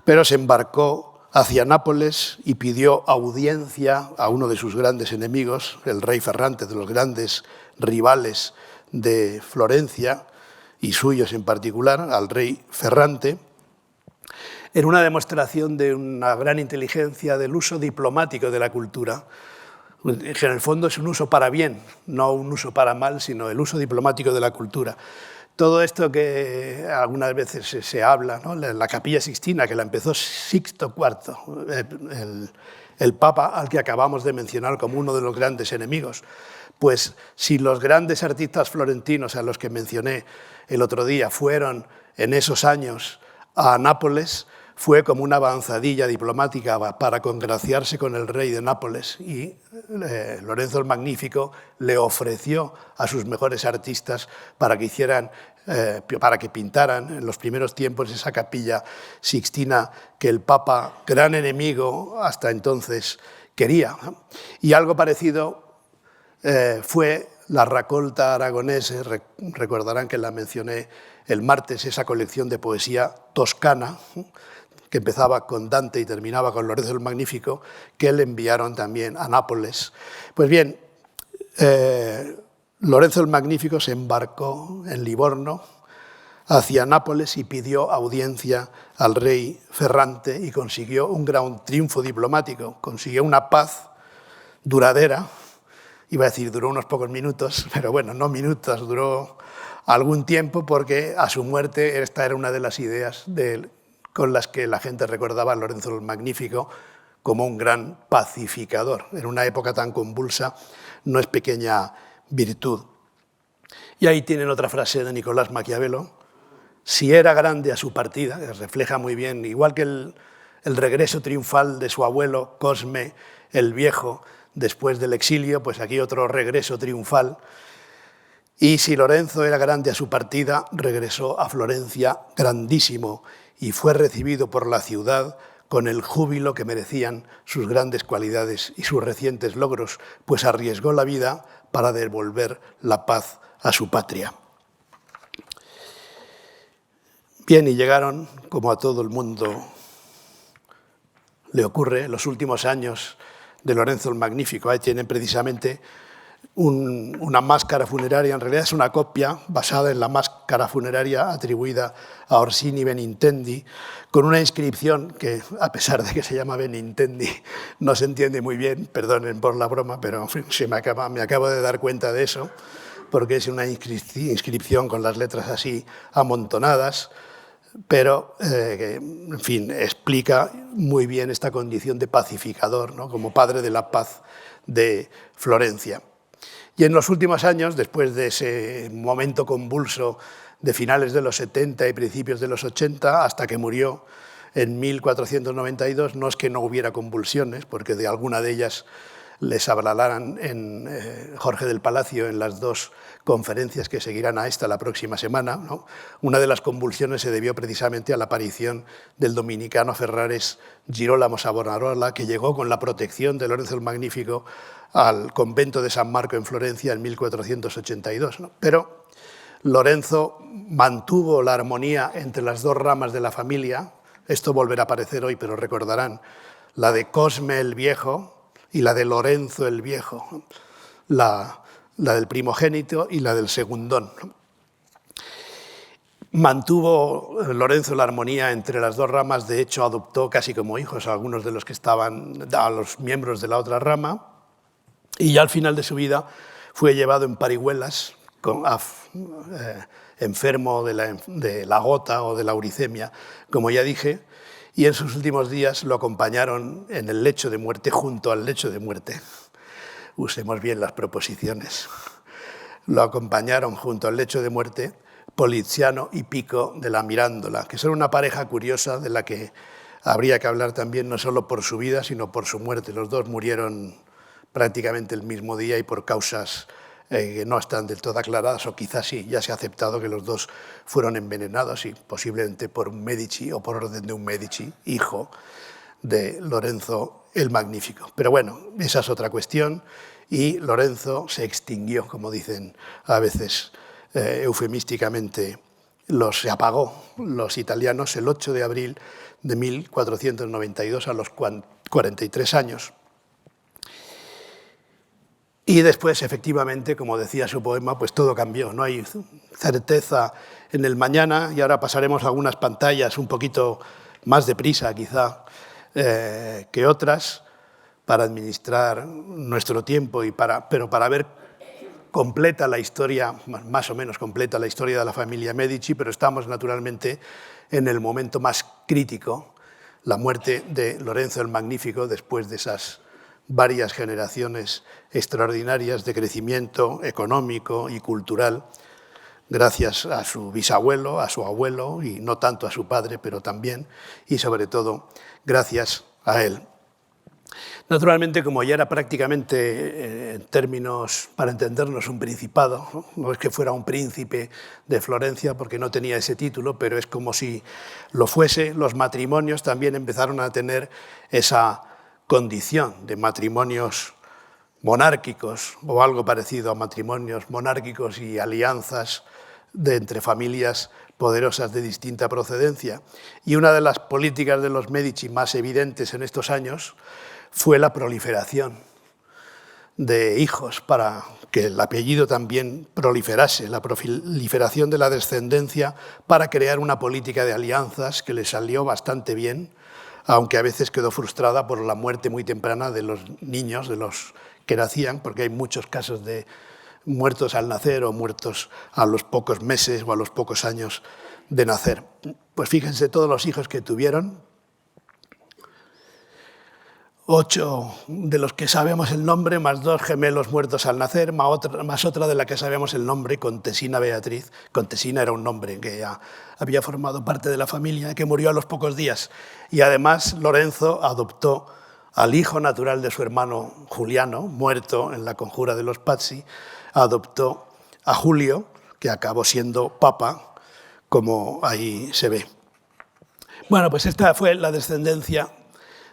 Pero se embarcó hacia Nápoles y pidió audiencia a uno de sus grandes enemigos, el rey Ferrante, de los grandes rivales de Florencia, y suyos en particular, al rey Ferrante, en una demostración de una gran inteligencia del uso diplomático de la cultura, que en el fondo es un uso para bien, no un uso para mal, sino el uso diplomático de la cultura. Todo esto que algunas veces se habla, ¿no?, la Capilla Sixtina, que la empezó Sixto IV, el Papa al que acabamos de mencionar como uno de los grandes enemigos. Pues si los grandes artistas florentinos a los que mencioné el otro día fueron en esos años a Nápoles, fue como una avanzadilla diplomática para congraciarse con el rey de Nápoles, y Lorenzo el Magnífico le ofreció a sus mejores artistas para que pintaran en los primeros tiempos esa capilla sixtina que el Papa, gran enemigo hasta entonces, quería. Y algo parecido fue la Raccolta Aragonese. Recordarán que la mencioné el martes, esa colección de poesía toscana, que empezaba con Dante y terminaba con Lorenzo el Magnífico, que le enviaron también a Nápoles. Pues bien, Lorenzo el Magnífico se embarcó en Livorno hacia Nápoles y pidió audiencia al rey Ferrante y consiguió un gran triunfo diplomático, consiguió una paz duradera. Iba a decir, duró unos pocos minutos, pero bueno, no minutos, duró algún tiempo, porque a su muerte esta era una de las ideas con las que la gente recordaba a Lorenzo el Magnífico como un gran pacificador. En una época tan convulsa no es pequeña virtud. Y ahí tienen otra frase de Nicolás Maquiavelo: si era grande a su partida, que refleja muy bien, igual que el regreso triunfal de su abuelo Cosme el Viejo después del exilio, pues aquí otro regreso triunfal. Y si Lorenzo era grande a su partida, regresó a Florencia grandísimo y fue recibido por la ciudad con el júbilo que merecían sus grandes cualidades y sus recientes logros, pues arriesgó la vida para devolver la paz a su patria. Bien, y llegaron, como a todo el mundo le ocurre, los últimos años de Lorenzo el Magnífico. Ahí tienen precisamente una máscara funeraria, en realidad es una copia basada en la máscara funeraria atribuida a Orsini Benintendi, con una inscripción que, a pesar de que se llama Benintendi, no se entiende muy bien, perdonen por la broma, pero en fin, me acabo de dar cuenta de eso, porque es una inscripción con las letras así amontonadas, pero, en fin, explica muy bien esta condición de pacificador, ¿no?, como padre de la paz de Florencia. Y en los últimos años, después de ese momento convulso de finales de los 70 y principios de los 80, hasta que murió en 1492, no es que no hubiera convulsiones, porque de alguna de ellas les hablarán en Jorge del Palacio en las dos conferencias que seguirán a esta la próxima semana, ¿no? Una de las convulsiones se debió precisamente a la aparición del dominicano Ferrares Girolamo Savonarola, que llegó con la protección de Lorenzo el Magnífico al convento de San Marco en Florencia en 1482. ¿no? Pero Lorenzo mantuvo la armonía entre las dos ramas de la familia. Esto volverá a aparecer hoy, pero recordarán la de Cosme el Viejo y la de Lorenzo el Viejo, la del primogénito y la del segundón. Mantuvo Lorenzo la armonía entre las dos ramas, de hecho adoptó casi como hijos a algunos de los que estaban, a los miembros de la otra rama, y ya al final de su vida fue llevado en parihuelas, enfermo de la gota o de la uricemia, como ya dije, y en sus últimos días lo acompañaron en el lecho de muerte, junto al lecho de muerte. Usemos bien las proposiciones. Lo acompañaron junto al lecho de muerte Poliziano y Pico de la Mirandola, que son una pareja curiosa de la que habría que hablar también, no solo por su vida, sino por su muerte. Los dos murieron prácticamente el mismo día y por causas que no están del todo aclaradas, o quizás sí, ya se ha aceptado que los dos fueron envenenados, y posiblemente por un Medici o por orden de un Medici, hijo de Lorenzo el Magnífico. Pero bueno, esa es otra cuestión, y Lorenzo se extinguió, como dicen a veces eufemísticamente, se apagó los italianos el 8 de abril de 1492 a los 43 años. Y después, efectivamente, como decía su poema, pues todo cambió. No hay certeza en el mañana, y ahora pasaremos a algunas pantallas un poquito más deprisa, quizá, que otras, para administrar nuestro tiempo, pero para ver completa la historia, más o menos completa la historia de la familia Medici, pero estamos naturalmente en el momento más crítico, la muerte de Lorenzo el Magnífico, después de esas varias generaciones extraordinarias de crecimiento económico y cultural gracias a su bisabuelo, a su abuelo, y no tanto a su padre, pero también, y sobre todo, gracias a él. Naturalmente, como ya era prácticamente, en términos, para entendernos, un principado, no es que fuera un príncipe de Florencia porque no tenía ese título, pero es como si lo fuese, los matrimonios también empezaron a tener esa condición de matrimonios monárquicos o algo parecido a matrimonios monárquicos y alianzas entre familias poderosas de distinta procedencia. Y una de las políticas de los Médici más evidentes en estos años fue la proliferación de hijos para que el apellido también proliferase, la proliferación de la descendencia para crear una política de alianzas que le salió bastante bien, aunque a veces quedó frustrada por la muerte muy temprana de los niños, de los que nacían, porque hay muchos casos de muertos al nacer o muertos a los pocos meses o a los pocos años de nacer. Pues fíjense todos los hijos que tuvieron, 8 de los que sabemos el nombre, más 2 gemelos muertos al nacer, más otra de la que sabemos el nombre, Contesina Beatriz. Contesina era un nombre que ya había formado parte de la familia, que murió a los pocos días. Y además Lorenzo adoptó al hijo natural de su hermano Juliano, muerto en la conjura de los Pazzi, adoptó a Julio, que acabó siendo papa, como ahí se ve. Bueno, pues esta fue la descendencia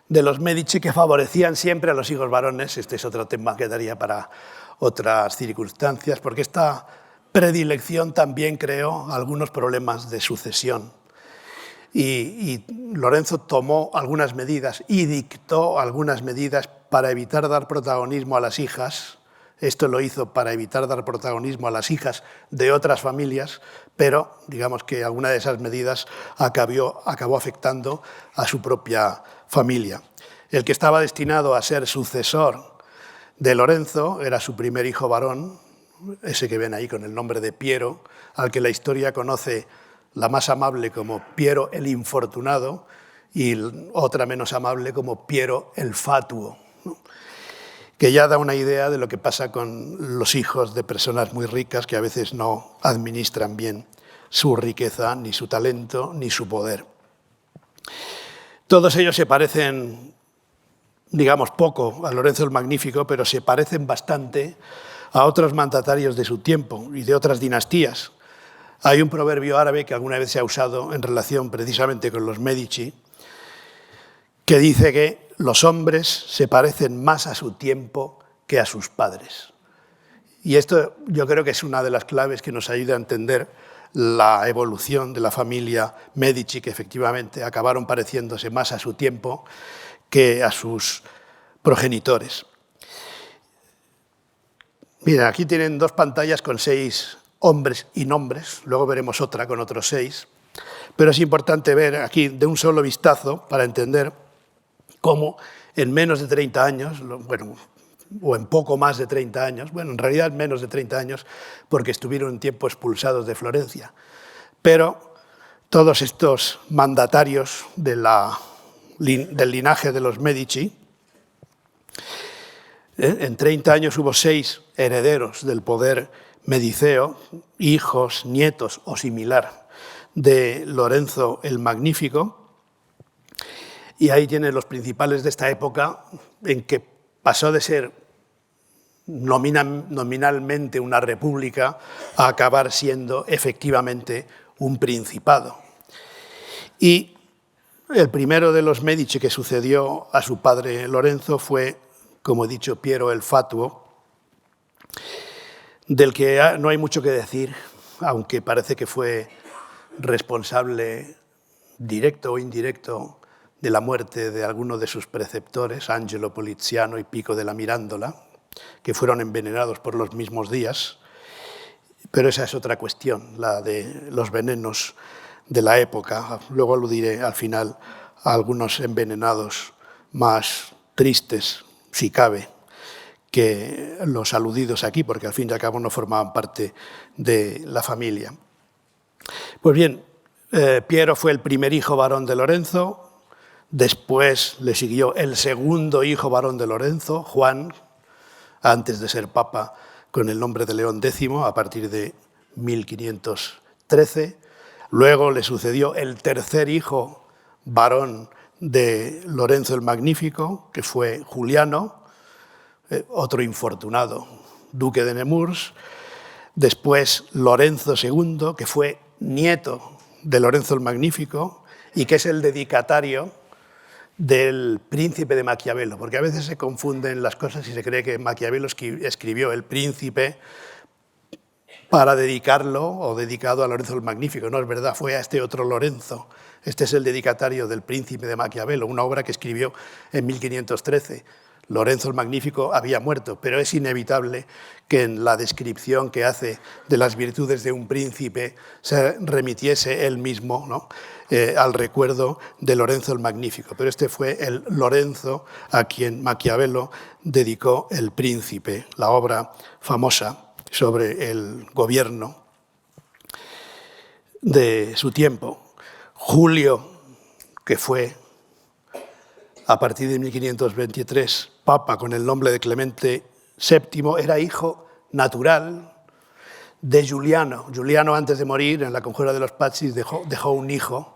de los Médici, que favorecían siempre a los hijos varones. Este es otro tema que daría para otras circunstancias, porque esta predilección también creó algunos problemas de sucesión. Y Lorenzo tomó algunas medidas y dictó algunas medidas para evitar dar protagonismo a las hijas. Esto lo hizo para evitar dar protagonismo a las hijas de otras familias, pero digamos que alguna de esas medidas acabó afectando a su propia familia. El que estaba destinado a ser sucesor de Lorenzo era su primer hijo varón, ese que ven ahí con el nombre de Piero, al que la historia conoce la más amable como Piero el Infortunado y otra menos amable como Piero el Fatuo, ¿no? Que ya da una idea de lo que pasa con los hijos de personas muy ricas que a veces no administran bien su riqueza, ni su talento, ni su poder. Todos ellos se parecen, digamos, poco a Lorenzo el Magnífico, pero se parecen bastante a otros mandatarios de su tiempo y de otras dinastías. Hay un proverbio árabe que alguna vez se ha usado en relación precisamente con los Médici, que dice que los hombres se parecen más a su tiempo que a sus padres. Y esto yo creo que es una de las claves que nos ayuda a entender la evolución de la familia Médici, que efectivamente acabaron pareciéndose más a su tiempo que a sus progenitores. Mira, aquí tienen 2 pantallas con 6 hombres y nombres, luego veremos otra con otros 6, pero es importante ver aquí de un solo vistazo para entender cómo en menos de 30 años, bueno, o en poco más de 30 años, bueno, en realidad menos de 30 años, porque estuvieron un tiempo expulsados de Florencia, pero todos estos mandatarios del linaje de los Médici, en 30 años hubo 6 herederos del poder mediceo, hijos, nietos o similar de Lorenzo el Magnífico, y ahí tienen los principales de esta época en que pasó de ser nominalmente una república a acabar siendo efectivamente un principado. Y el primero de los Médici que sucedió a su padre Lorenzo fue, como he dicho, Piero el Fatuo, del que no hay mucho que decir, aunque parece que fue responsable directo o indirecto de la muerte de algunos de sus preceptores, Angelo Poliziano y Pico della Mirandola, que fueron envenenados por los mismos días, pero esa es otra cuestión, la de los venenos de la época. Luego aludiré al final a algunos envenenados más tristes, si cabe, que los aludidos aquí, porque al fin y al cabo no formaban parte de la familia. Pues bien, Piero fue el primer hijo varón de Lorenzo. Después le siguió el segundo hijo varón de Lorenzo, Juan, antes de ser papa con el nombre de León X, a partir de 1513. Luego le sucedió el tercer hijo varón de Lorenzo el Magnífico, que fue Juliano, otro infortunado duque de Nemours. Después Lorenzo II, que fue nieto de Lorenzo el Magnífico y que es el dedicatario del Príncipe de Maquiavelo, porque a veces se confunden las cosas y se cree que Maquiavelo escribió El Príncipe para dedicarlo o dedicado a Lorenzo el Magnífico. No es verdad, fue a este otro Lorenzo. Este es el dedicatario del Príncipe de Maquiavelo, una obra que escribió en 1513. Lorenzo el Magnífico había muerto, pero es inevitable que en la descripción que hace de las virtudes de un príncipe se remitiese él mismo, ¿no?, al recuerdo de Lorenzo el Magnífico. Pero este fue el Lorenzo a quien Maquiavelo dedicó El Príncipe, la obra famosa sobre el gobierno de su tiempo. Julio, que fue a partir de 1523 papa con el nombre de Clemente VII, era hijo natural de Juliano. Juliano, antes de morir en la conjura de los Pazzi, dejó un hijo,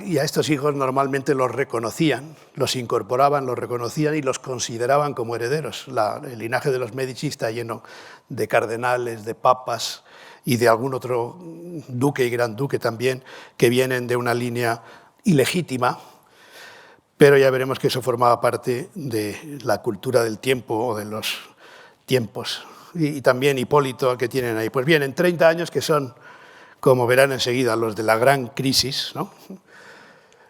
y a estos hijos normalmente los reconocían, los incorporaban, los reconocían y los consideraban como herederos. El linaje de los Medici está lleno de cardenales, de papas y de algún otro duque y gran duque también, que vienen de una línea ilegítima, pero ya veremos que eso formaba parte de la cultura del tiempo o de los tiempos. Y también Hipólito, que tienen ahí. Pues bien, en 30 años, que son, como verán enseguida, los de la gran crisis, ¿no?,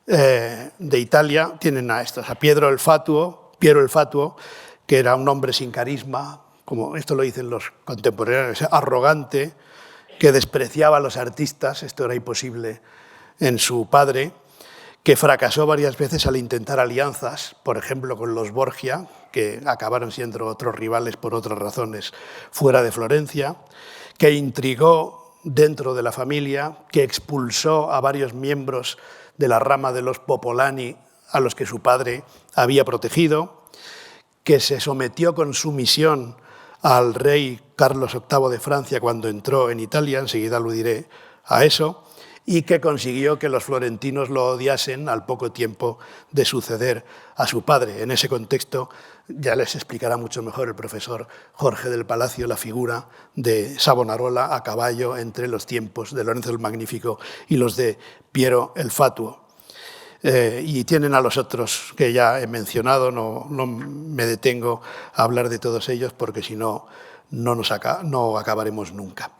de Italia, tienen a estos, a Piero el Fatuo, que era un hombre sin carisma, como esto lo dicen los contemporáneos, arrogante, que despreciaba a los artistas, esto era imposible en su padre, que fracasó varias veces al intentar alianzas, por ejemplo con los Borgia, que acabaron siendo otros rivales por otras razones fuera de Florencia, que intrigó dentro de la familia, que expulsó a varios miembros de la rama de los Popolani a los que su padre había protegido, que se sometió con sumisión al rey Carlos VIII de Francia cuando entró en Italia, enseguida aludiré a eso, y que consiguió que los florentinos lo odiasen al poco tiempo de suceder a su padre. En ese contexto ya les explicará mucho mejor el profesor Jorge del Palacio la figura de Savonarola a caballo entre los tiempos de Lorenzo el Magnífico y los de Piero el Fatuo. Y tienen a los otros que ya he mencionado, no me detengo a hablar de todos ellos porque si no, no acabaremos nunca.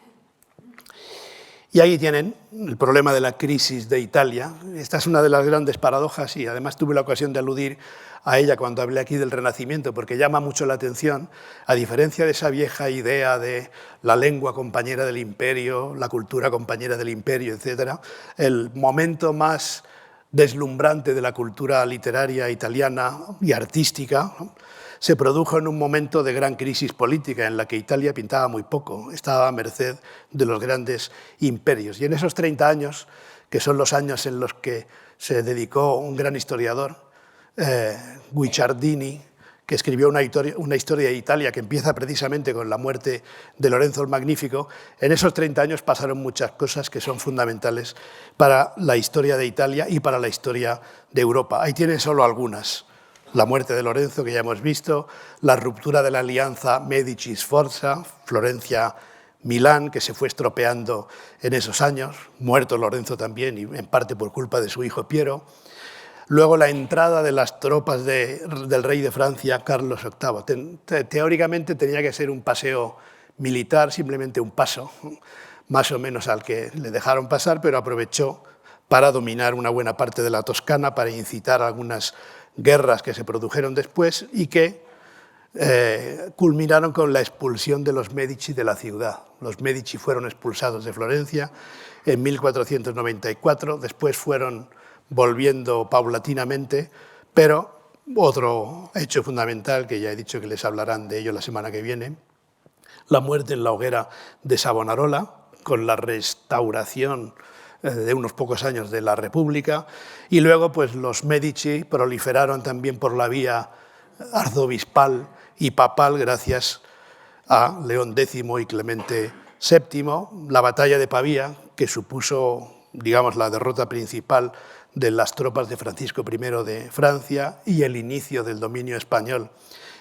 Y ahí tienen el problema de la crisis de Italia. Esta es una de las grandes paradojas y además tuve la ocasión de aludir a ella cuando hablé aquí del Renacimiento, porque llama mucho la atención, a diferencia de esa vieja idea de la lengua compañera del imperio, la cultura compañera del imperio, etc., el momento más deslumbrante de la cultura literaria italiana y artística, ¿no?, se produjo en un momento de gran crisis política en la que Italia pintaba muy poco, estaba a merced de los grandes imperios. Y en esos 30 años, que son los años en los que se dedicó un gran historiador, Guicciardini, que escribió una historia de Italia que empieza precisamente con la muerte de Lorenzo el Magnífico, en esos 30 años pasaron muchas cosas que son fundamentales para la historia de Italia y para la historia de Europa. Ahí tienen solo algunas. La muerte de Lorenzo, que ya hemos visto, la ruptura de la alianza Medici-Sforza, Florencia-Milán, que se fue estropeando en esos años, muerto Lorenzo también, y en parte por culpa de su hijo Piero. Luego la entrada de las tropas del rey de Francia, Carlos VIII. Teóricamente tenía que ser un paseo militar, simplemente un paso, más o menos al que le dejaron pasar, pero aprovechó para dominar una buena parte de la Toscana, para incitar algunas guerras que se produjeron después y que culminaron con la expulsión de los Medici de la ciudad. Los Medici fueron expulsados de Florencia en 1494, después fueron volviendo paulatinamente, pero otro hecho fundamental, que ya he dicho que les hablarán de ello la semana que viene, la muerte en la hoguera de Savonarola, con la restauración de unos pocos años de la República, y luego pues, los Medici proliferaron también por la vía arzobispal y papal gracias a León X y Clemente VII, la batalla de Pavía, que supuso, digamos, la derrota principal de las tropas de Francisco I de Francia y el inicio del dominio español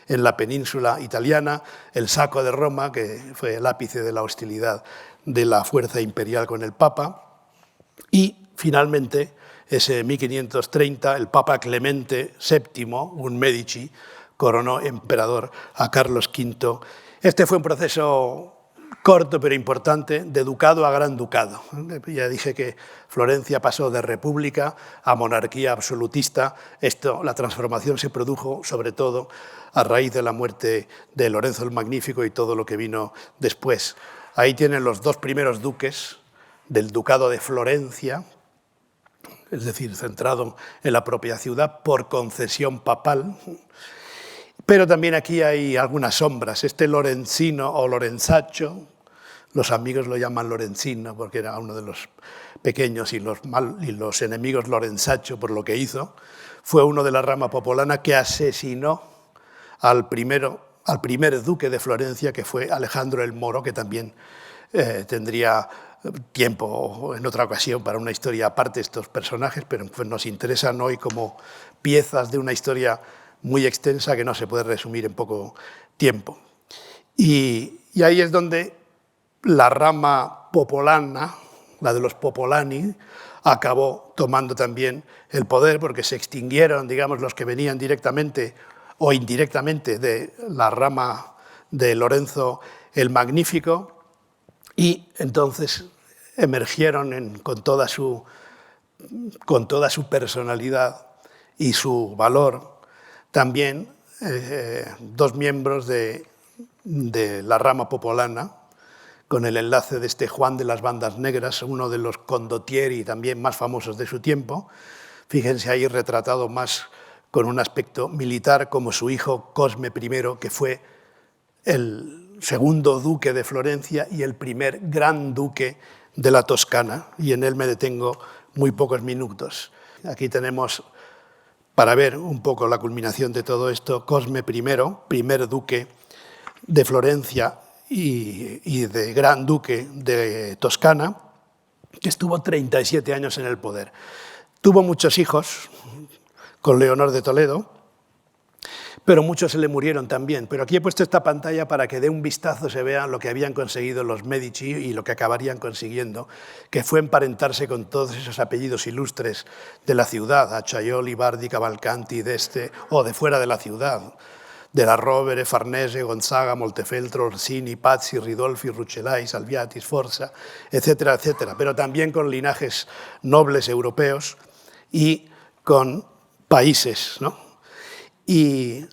en la península italiana, el saco de Roma, que fue el ápice de la hostilidad de la fuerza imperial con el Papa, y finalmente, ese 1530, el Papa Clemente VII, un Medici, coronó emperador a Carlos V. Este fue un proceso corto pero importante, de ducado a gran ducado. Ya dije que Florencia pasó de república a monarquía absolutista. La transformación se produjo sobre todo a raíz de la muerte de Lorenzo el Magnífico y todo lo que vino después. Ahí tienen los dos primeros duques del ducado de Florencia, es decir, centrado en la propia ciudad por concesión papal. Pero también aquí hay algunas sombras. Este Lorenzino o Lorenzaccio, los amigos lo llaman Lorenzino porque era uno de los pequeños y los enemigos Lorenzaccio por lo que hizo, fue uno de la rama popolana que asesinó al primer duque de Florencia, que fue Alejandro el Moro, que también tendría tiempo en otra ocasión para una historia aparte de estos personajes, pero nos interesan hoy como piezas de una historia muy extensa que no se puede resumir en poco tiempo. Y ahí es donde la rama popolana, la de los popolani, acabó tomando también el poder porque se extinguieron, digamos, los que venían directamente o indirectamente de la rama de Lorenzo el Magnífico y entonces emergieron con toda su personalidad y su valor también dos miembros de la rama popolana, con el enlace de este Juan de las Bandas Negras, uno de los condottieri también más famosos de su tiempo. Fíjense ahí retratado más con un aspecto militar, como su hijo Cosme I, que fue el segundo duque de Florencia y el primer gran duque de la Toscana, y en él me detengo muy pocos minutos. Aquí tenemos, para ver un poco la culminación de todo esto, Cosme I, primer duque de Florencia y de gran duque de Toscana, que estuvo 37 años en el poder. Tuvo muchos hijos con Leonor de Toledo, pero muchos se le murieron también. Pero aquí he puesto esta pantalla para que de un vistazo se vea lo que habían conseguido los Medici y lo que acabarían consiguiendo, que fue emparentarse con todos esos apellidos ilustres de la ciudad, Acciaioli, Bardi, Cavalcanti, d'Este, o de fuera de la ciudad, de la Rovere, Farnese, Gonzaga, Montefeltro, Orsini, Pazzi, Ridolfi, Rucellai, Salviati, Sforza, etcétera, etcétera, pero también con linajes nobles europeos y con países, ¿no? Y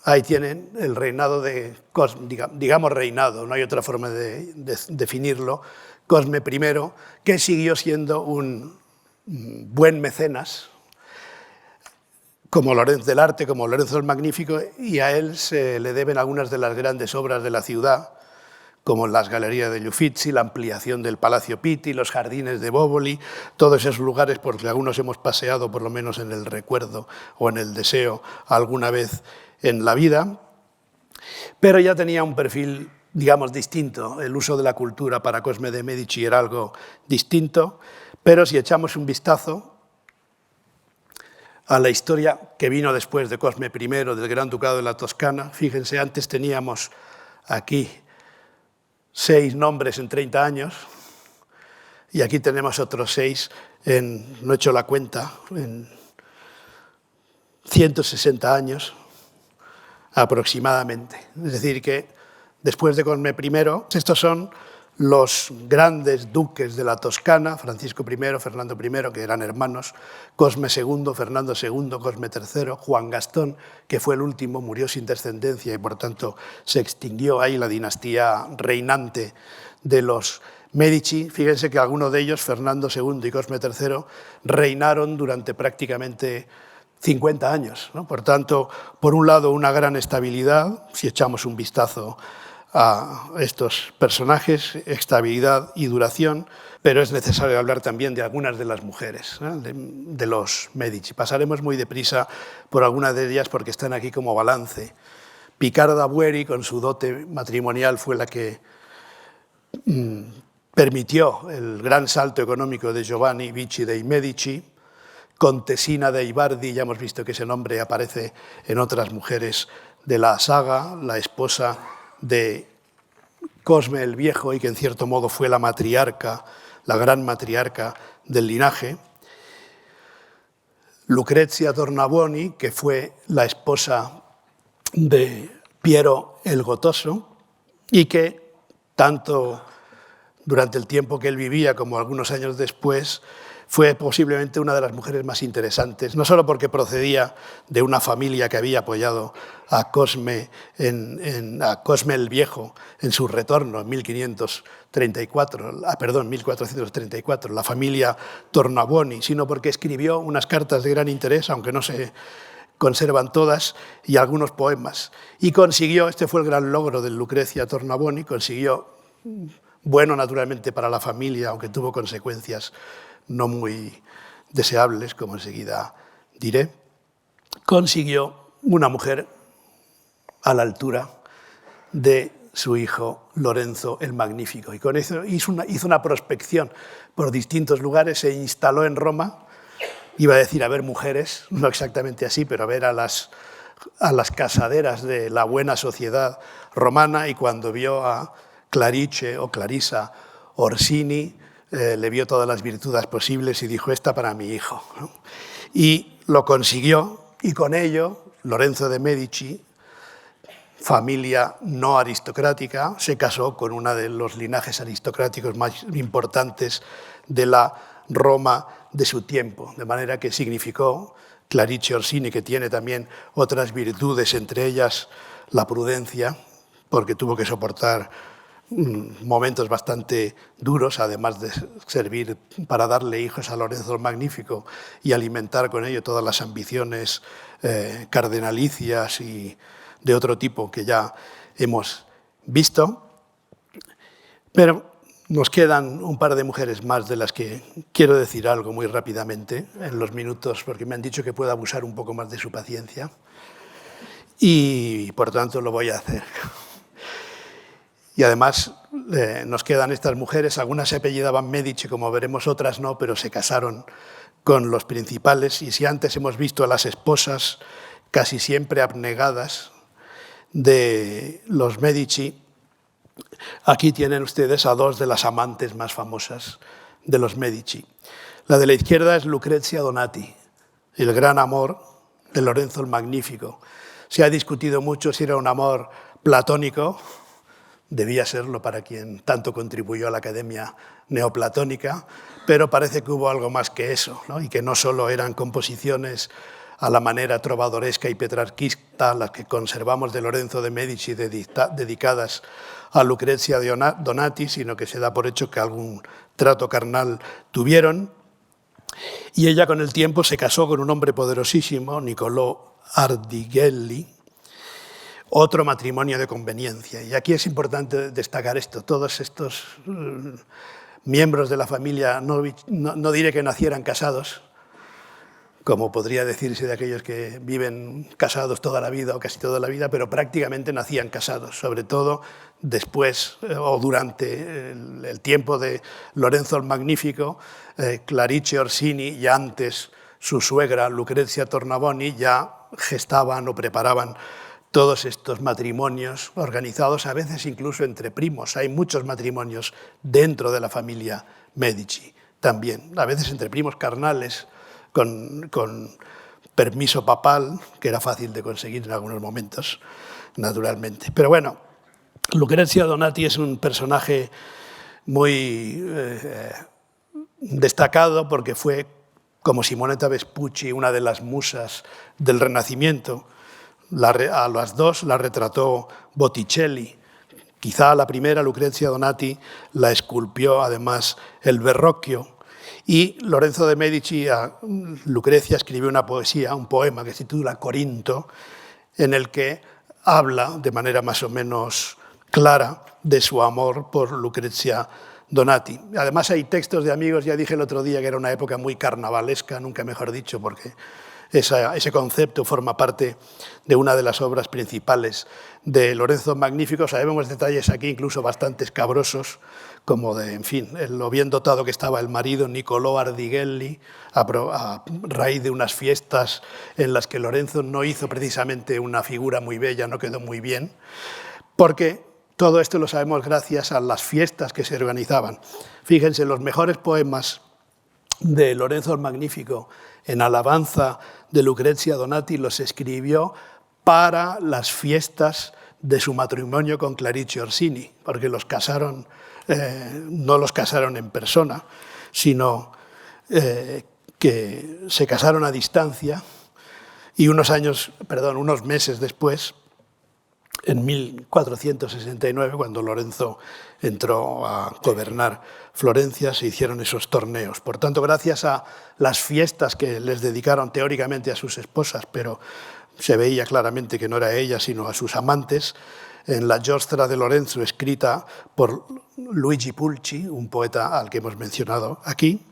ahí tienen el reinado de Cosme, digamos reinado, no hay otra forma de definirlo, Cosme I, que siguió siendo un buen mecenas, como Lorenzo del Arte, como Lorenzo el Magnífico, y a él se le deben algunas de las grandes obras de la ciudad, como las galerías de Uffizi, la ampliación del Palacio Pitti, los jardines de Boboli, todos esos lugares por los que algunos hemos paseado, por lo menos en el recuerdo o en el deseo, alguna vez en la vida. Pero ya tenía un perfil, digamos, distinto. El uso de la cultura para Cosme de Medici era algo distinto, pero si echamos un vistazo a la historia que vino después de Cosme I, del Gran Ducado de la Toscana, fíjense, antes teníamos aquí 6 nombres en 30 años, y aquí tenemos otros 6, no he hecho la cuenta, en 160 años aproximadamente. Es decir, que después de Cosme I, estos son los grandes duques de la Toscana, Francisco I, Fernando I, que eran hermanos, Cosme II, Fernando II, Cosme III, Juan Gastón, que fue el último, murió sin descendencia y por tanto se extinguió ahí la dinastía reinante de los Medici. Fíjense que algunos de ellos, Fernando II y Cosme III, reinaron durante prácticamente 50 años, ¿no? Por tanto, por un lado, una gran estabilidad, si echamos un vistazo a estos personajes, estabilidad y duración, pero es necesario hablar también de algunas de las mujeres, ¿no? de los Medici. Pasaremos muy deprisa por algunas de ellas porque están aquí como balance. Picarda Bueri, con su dote matrimonial, fue la que permitió el gran salto económico de Giovanni Vici dei Medici, Contesina dei Bardi, ya hemos visto que ese nombre aparece en otras mujeres de la saga, la esposa de Cosme el Viejo y que en cierto modo fue la matriarca, la gran matriarca del linaje. Lucrezia Tornabuoni, que fue la esposa de Piero el Gotoso y que tanto durante el tiempo que él vivía como algunos años después fue posiblemente una de las mujeres más interesantes, no solo porque procedía de una familia que había apoyado a Cosme el Viejo en su retorno en 1434, la familia Tornabuoni, sino porque escribió unas cartas de gran interés, aunque no se conservan todas, y algunos poemas. Y consiguió, este fue el gran logro de Lucrezia Tornabuoni, consiguió, bueno naturalmente para la familia, aunque tuvo consecuencias no muy deseables, como enseguida diré, consiguió una mujer a la altura de su hijo Lorenzo el Magnífico. Y con eso hizo una prospección por distintos lugares, se instaló en Roma, iba a decir a ver mujeres, no exactamente así, pero a ver a las casaderas de la buena sociedad romana, y cuando vio a Clarice o Clarisa Orsini, le vio todas las virtudes posibles y dijo, esta para mi hijo, ¿no? Y lo consiguió, y con ello Lorenzo de Medici, familia no aristocrática, se casó con uno de los linajes aristocráticos más importantes de la Roma de su tiempo, de manera que significó Clarice Orsini, que tiene también otras virtudes, entre ellas la prudencia, porque tuvo que soportar momentos bastante duros, además de servir para darle hijos a Lorenzo el Magnífico y alimentar con ello todas las ambiciones cardenalicias y de otro tipo que ya hemos visto. Pero nos quedan un par de mujeres más de las que quiero decir algo muy rápidamente en los minutos, porque me han dicho que puedo abusar un poco más de su paciencia y por tanto lo voy a hacer. Y además nos quedan estas mujeres, algunas se apellidaban Medici, como veremos, otras no, pero se casaron con los principales. Y si antes hemos visto a las esposas casi siempre abnegadas de los Medici, aquí tienen ustedes a dos de las amantes más famosas de los Medici. La de la izquierda es Lucrezia Donati, el gran amor de Lorenzo el Magnífico. Se ha discutido mucho si era un amor platónico. Debía serlo para quien tanto contribuyó a la Academia Neoplatónica, pero parece que hubo algo más que eso, ¿no? Y que no solo eran composiciones a la manera trovadoresca y petrarquista, las que conservamos de Lorenzo de Medici dedicadas a Lucrezia Donati, sino que se da por hecho que algún trato carnal tuvieron. Y ella con el tiempo se casó con un hombre poderosísimo, Niccolò Ardighelli, otro matrimonio de conveniencia. Y aquí es importante destacar esto. Todos estos miembros de la familia, no diré que nacieran casados, como podría decirse de aquellos que viven casados toda la vida o casi toda la vida, pero prácticamente nacían casados, sobre todo después o durante el tiempo de Lorenzo el Magnífico, Clarice Orsini y antes su suegra Lucrezia Tornabuoni ya gestaban o preparaban todos estos matrimonios organizados, a veces incluso entre primos. Hay muchos matrimonios dentro de la familia Medici también, a veces entre primos carnales, con permiso papal, que era fácil de conseguir en algunos momentos, naturalmente. Pero bueno, Lucrezia Donati es un personaje muy destacado porque fue, como Simonetta Vespucci, una de las musas del Renacimiento. A las dos la retrató Botticelli. Quizá la primera, Lucrezia Donati, la esculpió además el Verrocchio. Y Lorenzo de Medici a Lucrecia escribió una poesía, un poema que se titula Corinto, en el que habla de manera más o menos clara de su amor por Lucrezia Donati. Además hay textos de amigos, ya dije el otro día que era una época muy carnavalesca, nunca mejor dicho, porque ese concepto forma parte de una de las obras principales de Lorenzo Magnífico. Sabemos detalles aquí incluso bastante escabrosos, como de, en fin, lo bien dotado que estaba el marido Niccolò Ardighelli, a raíz de unas fiestas en las que Lorenzo no hizo precisamente una figura muy bella, no quedó muy bien, porque todo esto lo sabemos gracias a las fiestas que se organizaban. Fíjense, los mejores poemas de Lorenzo el Magnífico en alabanza de Lucrezia Donati los escribió para las fiestas de su matrimonio con Clarice Orsini, porque los casaron, no los casaron en persona, sino que se casaron a distancia y unos meses después, en 1469, cuando Lorenzo entró a gobernar Florencia, se hicieron esos torneos. Por tanto, gracias a las fiestas que les dedicaron teóricamente a sus esposas, pero se veía claramente que no era a ellas, sino a sus amantes, en la Giostra de Lorenzo, escrita por Luigi Pulci, un poeta al que hemos mencionado aquí,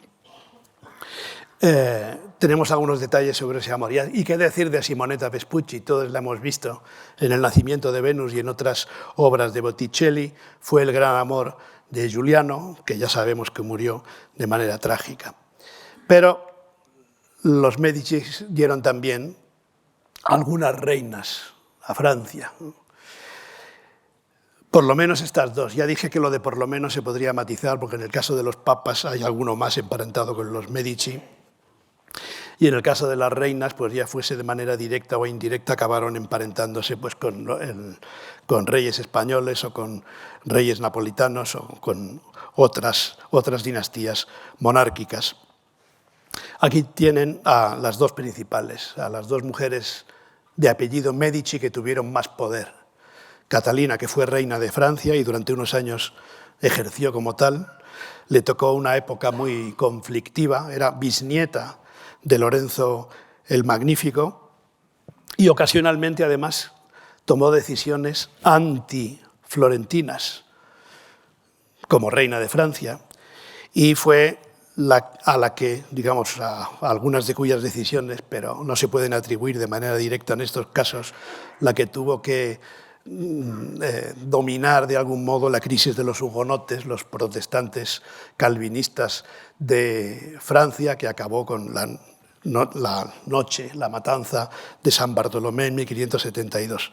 tenemos algunos detalles sobre ese amor. ¿Y qué decir de Simonetta Vespucci? Todos la hemos visto en El nacimiento de Venus y en otras obras de Botticelli. Fue el gran amor de Giuliano, que ya sabemos que murió de manera trágica. Pero los Medici dieron también algunas reinas a Francia. Por lo menos estas dos. Ya dije que lo de por lo menos se podría matizar, porque en el caso de los papas hay alguno más emparentado con los Medici. Y en el caso de las reinas, pues ya fuese de manera directa o indirecta, acabaron emparentándose pues, con reyes españoles o con reyes napolitanos o con otras dinastías monárquicas. Aquí tienen a las dos principales, a las dos mujeres de apellido Medici que tuvieron más poder. Catalina, que fue reina de Francia y durante unos años ejerció como tal, le tocó una época muy conflictiva, era bisnieta de Lorenzo el Magnífico y ocasionalmente, además, tomó decisiones anti-florentinas como reina de Francia y fue a la que, digamos, a algunas de cuyas decisiones, pero no se pueden atribuir de manera directa en estos casos, la que tuvo que dominar de algún modo la crisis de los hugonotes, los protestantes calvinistas de Francia, que acabó con la matanza de San Bartolomé en 1572.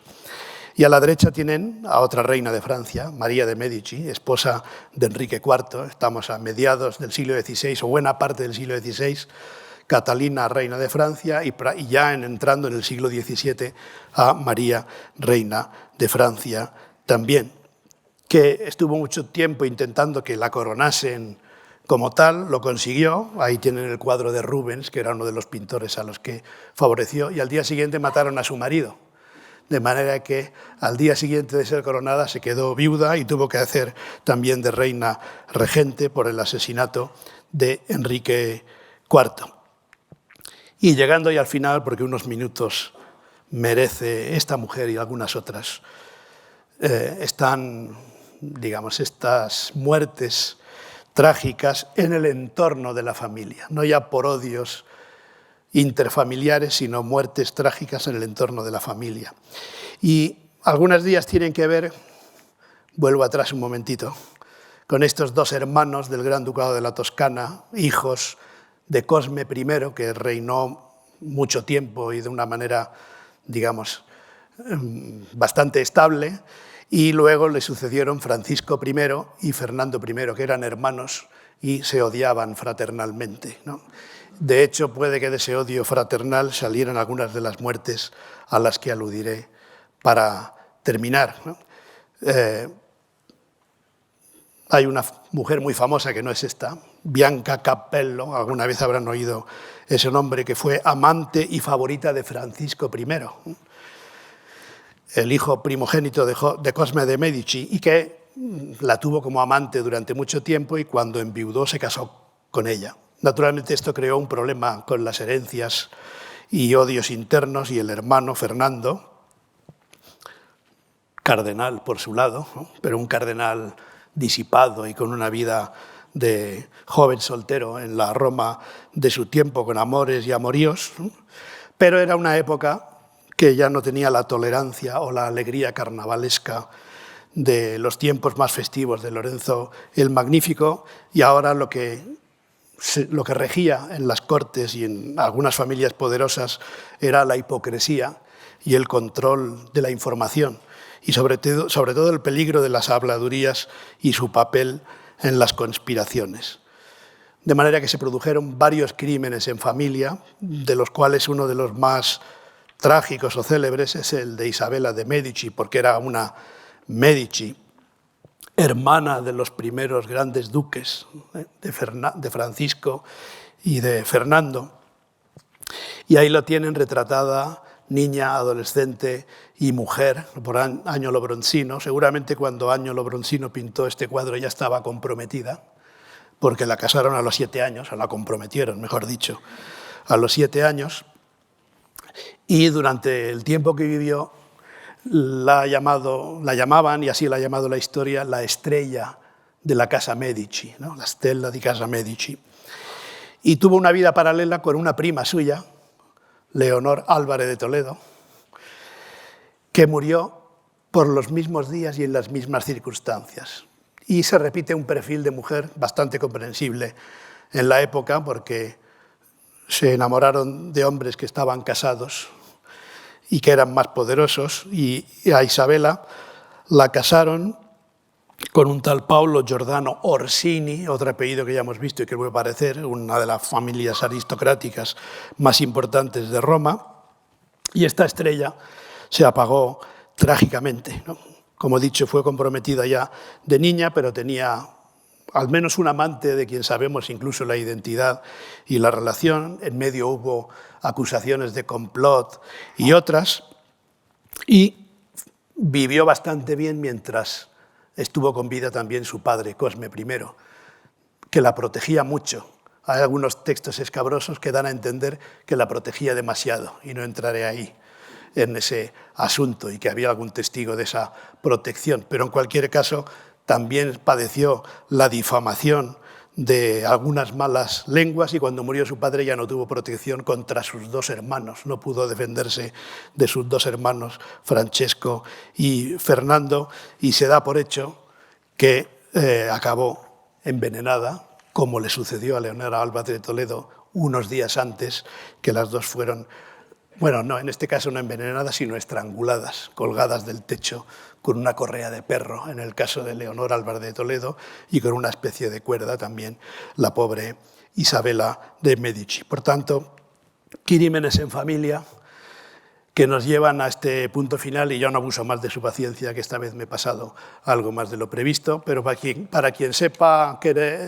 Y a la derecha tienen a otra reina de Francia, María de Medici, esposa de Enrique IV. Estamos a mediados del siglo XVI o buena parte del siglo XVI. Catalina, reina de Francia, y ya entrando en el siglo XVII a María, reina de Francia también, que estuvo mucho tiempo intentando que la coronasen como tal, lo consiguió. Ahí tienen el cuadro de Rubens, que era uno de los pintores a los que favoreció, y al día siguiente mataron a su marido, de manera que al día siguiente de ser coronada se quedó viuda y tuvo que hacer también de reina regente por el asesinato de Enrique IV. Y llegando ya al final, porque unos minutos merece esta mujer y algunas otras, están, digamos, estas muertes trágicas en el entorno de la familia, no ya por odios interfamiliares, sino muertes trágicas en el entorno de la familia. Y algunas de ellas tienen que ver, vuelvo atrás un momentito, con estos dos hermanos del Gran Ducado de la Toscana, hijos de Cosme I, que reinó mucho tiempo y de una manera, digamos, bastante estable, y luego le sucedieron Francisco I y Fernando I, que eran hermanos y se odiaban fraternalmente, ¿no? De hecho, puede que de ese odio fraternal salieran algunas de las muertes a las que aludiré para terminar, ¿no? Hay una mujer muy famosa que no es esta, Bianca Cappello, alguna vez habrán oído ese nombre, que fue amante y favorita de Francisco I, el hijo primogénito de Cosme de Medici, y que la tuvo como amante durante mucho tiempo y cuando enviudó se casó con ella. Naturalmente esto creó un problema con las herencias y odios internos, y el hermano Fernando, cardenal por su lado, ¿no? Pero un cardenal disipado y con una vida de joven soltero en la Roma de su tiempo, con amores y amoríos, ¿no? Pero era una época que ya no tenía la tolerancia o la alegría carnavalesca de los tiempos más festivos de Lorenzo el Magnífico, y ahora lo que regía en las cortes y en algunas familias poderosas era la hipocresía y el control de la información, y sobre todo el peligro de las habladurías y su papel en las conspiraciones. De manera que se produjeron varios crímenes en familia, de los cuales uno de los más trágicos o célebres es el de Isabela de Medici, porque era una Medici, hermana de los primeros grandes duques, de Francisco y de Fernando. Y ahí lo tienen retratada niña, adolescente y mujer por Agnolo Bronzino. Seguramente cuando Agnolo Bronzino pintó este cuadro ya estaba comprometida, porque la casaron a los 7 años, o la comprometieron, mejor dicho, a los 7 años. Y durante el tiempo que vivió la llamaban, y así la ha llamado la historia, la estrella de la Casa Medici, ¿no? La Stella di Casa Medici. Y tuvo una vida paralela con una prima suya, Leonor Álvarez de Toledo, que murió por los mismos días y en las mismas circunstancias. Y se repite un perfil de mujer bastante comprensible en la época, porque se enamoraron de hombres que estaban casados y que eran más poderosos, y a Isabela la casaron con un tal Paolo Giordano Orsini, otro apellido que ya hemos visto y que puede parecer, una de las familias aristocráticas más importantes de Roma, y esta estrella se apagó trágicamente, ¿no? Como he dicho, fue comprometida ya de niña, pero tenía al menos un amante de quien sabemos incluso la identidad y la relación. En medio hubo acusaciones de complot y otras, y vivió bastante bien mientras estuvo con vida también su padre, Cosme I, que la protegía mucho. Hay algunos textos escabrosos que dan a entender que la protegía demasiado, y no entraré ahí en ese asunto, y que había algún testigo de esa protección. Pero en cualquier caso, también padeció la difamación de algunas malas lenguas, y cuando murió su padre ya no tuvo protección contra sus 2 hermanos, no pudo defenderse de sus 2 hermanos, Francesco y Fernando, y se da por hecho que acabó envenenada, como le sucedió a Leonor Álvarez de Toledo unos días antes, que las 2 fueron, bueno, no, en este caso no envenenadas, sino estranguladas, colgadas del techo con una correa de perro, en el caso de Leonor Álvarez de Toledo, y con una especie de cuerda también la pobre Isabela de Medici. Por tanto, crímenes en familia que nos llevan a este punto final, y yo no abuso más de su paciencia, que esta vez me he pasado algo más de lo previsto, pero para quien sepa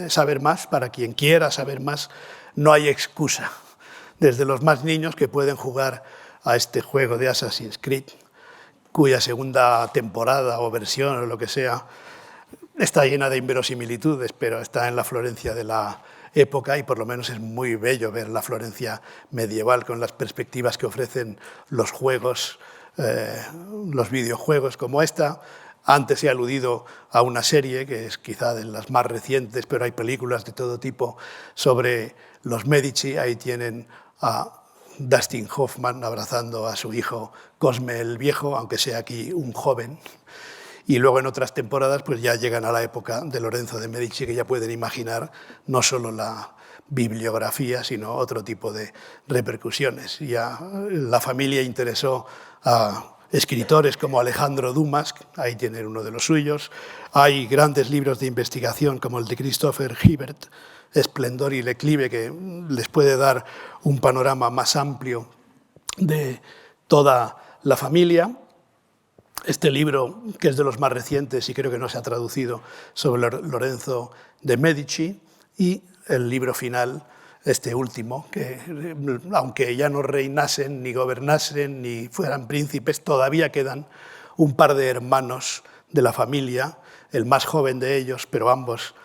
saber más, para quien quiera saber más, no hay excusa. Desde los más niños que pueden jugar a este juego de Assassin's Creed, cuya segunda temporada o versión o lo que sea está llena de inverosimilitudes, pero está en la Florencia de la época, y por lo menos es muy bello ver la Florencia medieval con las perspectivas que ofrecen los juegos, los videojuegos como esta. Antes he aludido a una serie que es quizá de las más recientes, pero hay películas de todo tipo sobre los Medici. Ahí tienen a Dustin Hoffman abrazando a su hijo Cosme el Viejo, aunque sea aquí un joven. Y luego en otras temporadas pues ya llegan a la época de Lorenzo de Medici, que ya pueden imaginar no solo la bibliografía, sino otro tipo de repercusiones. Ya la familia interesó a escritores como Alejandro Dumas, ahí tienen uno de los suyos. Hay grandes libros de investigación como el de Christopher Hibbert, Esplendor y Declive, que les puede dar un panorama más amplio de toda la familia. Este libro, que es de los más recientes y creo que no se ha traducido, sobre Lorenzo de Medici, y el libro final, este último, que aunque ya no reinasen, ni gobernasen, ni fueran príncipes, todavía quedan un par de hermanos de la familia, el más joven de ellos, pero ambos,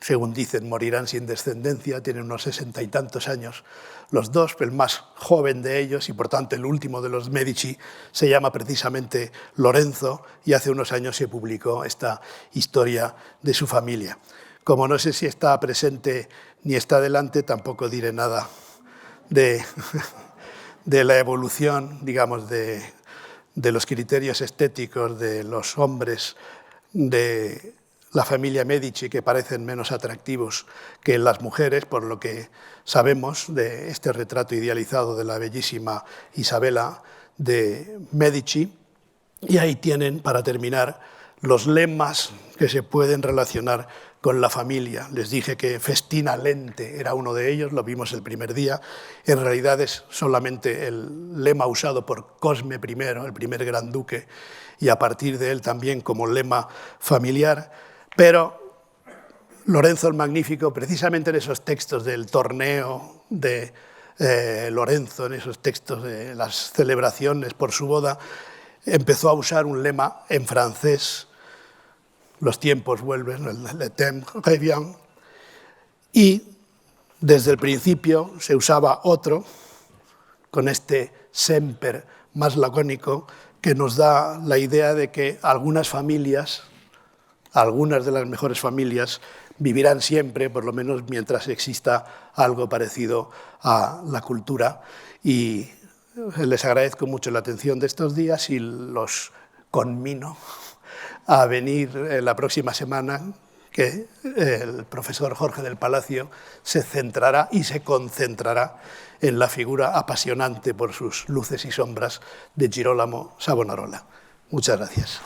según dicen, morirán sin descendencia, tienen unos 60 y tantos años los 2, el más joven de ellos, y por tanto el último de los Medici, se llama precisamente Lorenzo, y hace unos años se publicó esta historia de su familia. Como no sé si está presente ni está delante, tampoco diré nada de de la evolución, digamos, de los criterios estéticos de los hombres de la familia Medici, que parecen menos atractivos que las mujeres, por lo que sabemos de este retrato idealizado de la bellísima Isabela de Medici. Y ahí tienen, para terminar, los lemas que se pueden relacionar con la familia. Les dije que Festina Lente era uno de ellos, lo vimos el primer día. En realidad es solamente el lema usado por Cosme I, el primer gran duque, y a partir de él también como lema familiar. Pero Lorenzo el Magnífico, precisamente en esos textos del torneo de Lorenzo, en esos textos de las celebraciones por su boda, empezó a usar un lema en francés: los tiempos vuelven, le temps revient, y desde el principio se usaba otro, con este semper más lacónico, que nos da la idea de que algunas familias, algunas de las mejores familias, vivirán siempre, por lo menos mientras exista algo parecido a la cultura. Y les agradezco mucho la atención de estos días y los conmino a venir la próxima semana, que el profesor Jorge del Palacio se centrará y se concentrará en la figura apasionante por sus luces y sombras de Girolamo Savonarola. Muchas gracias.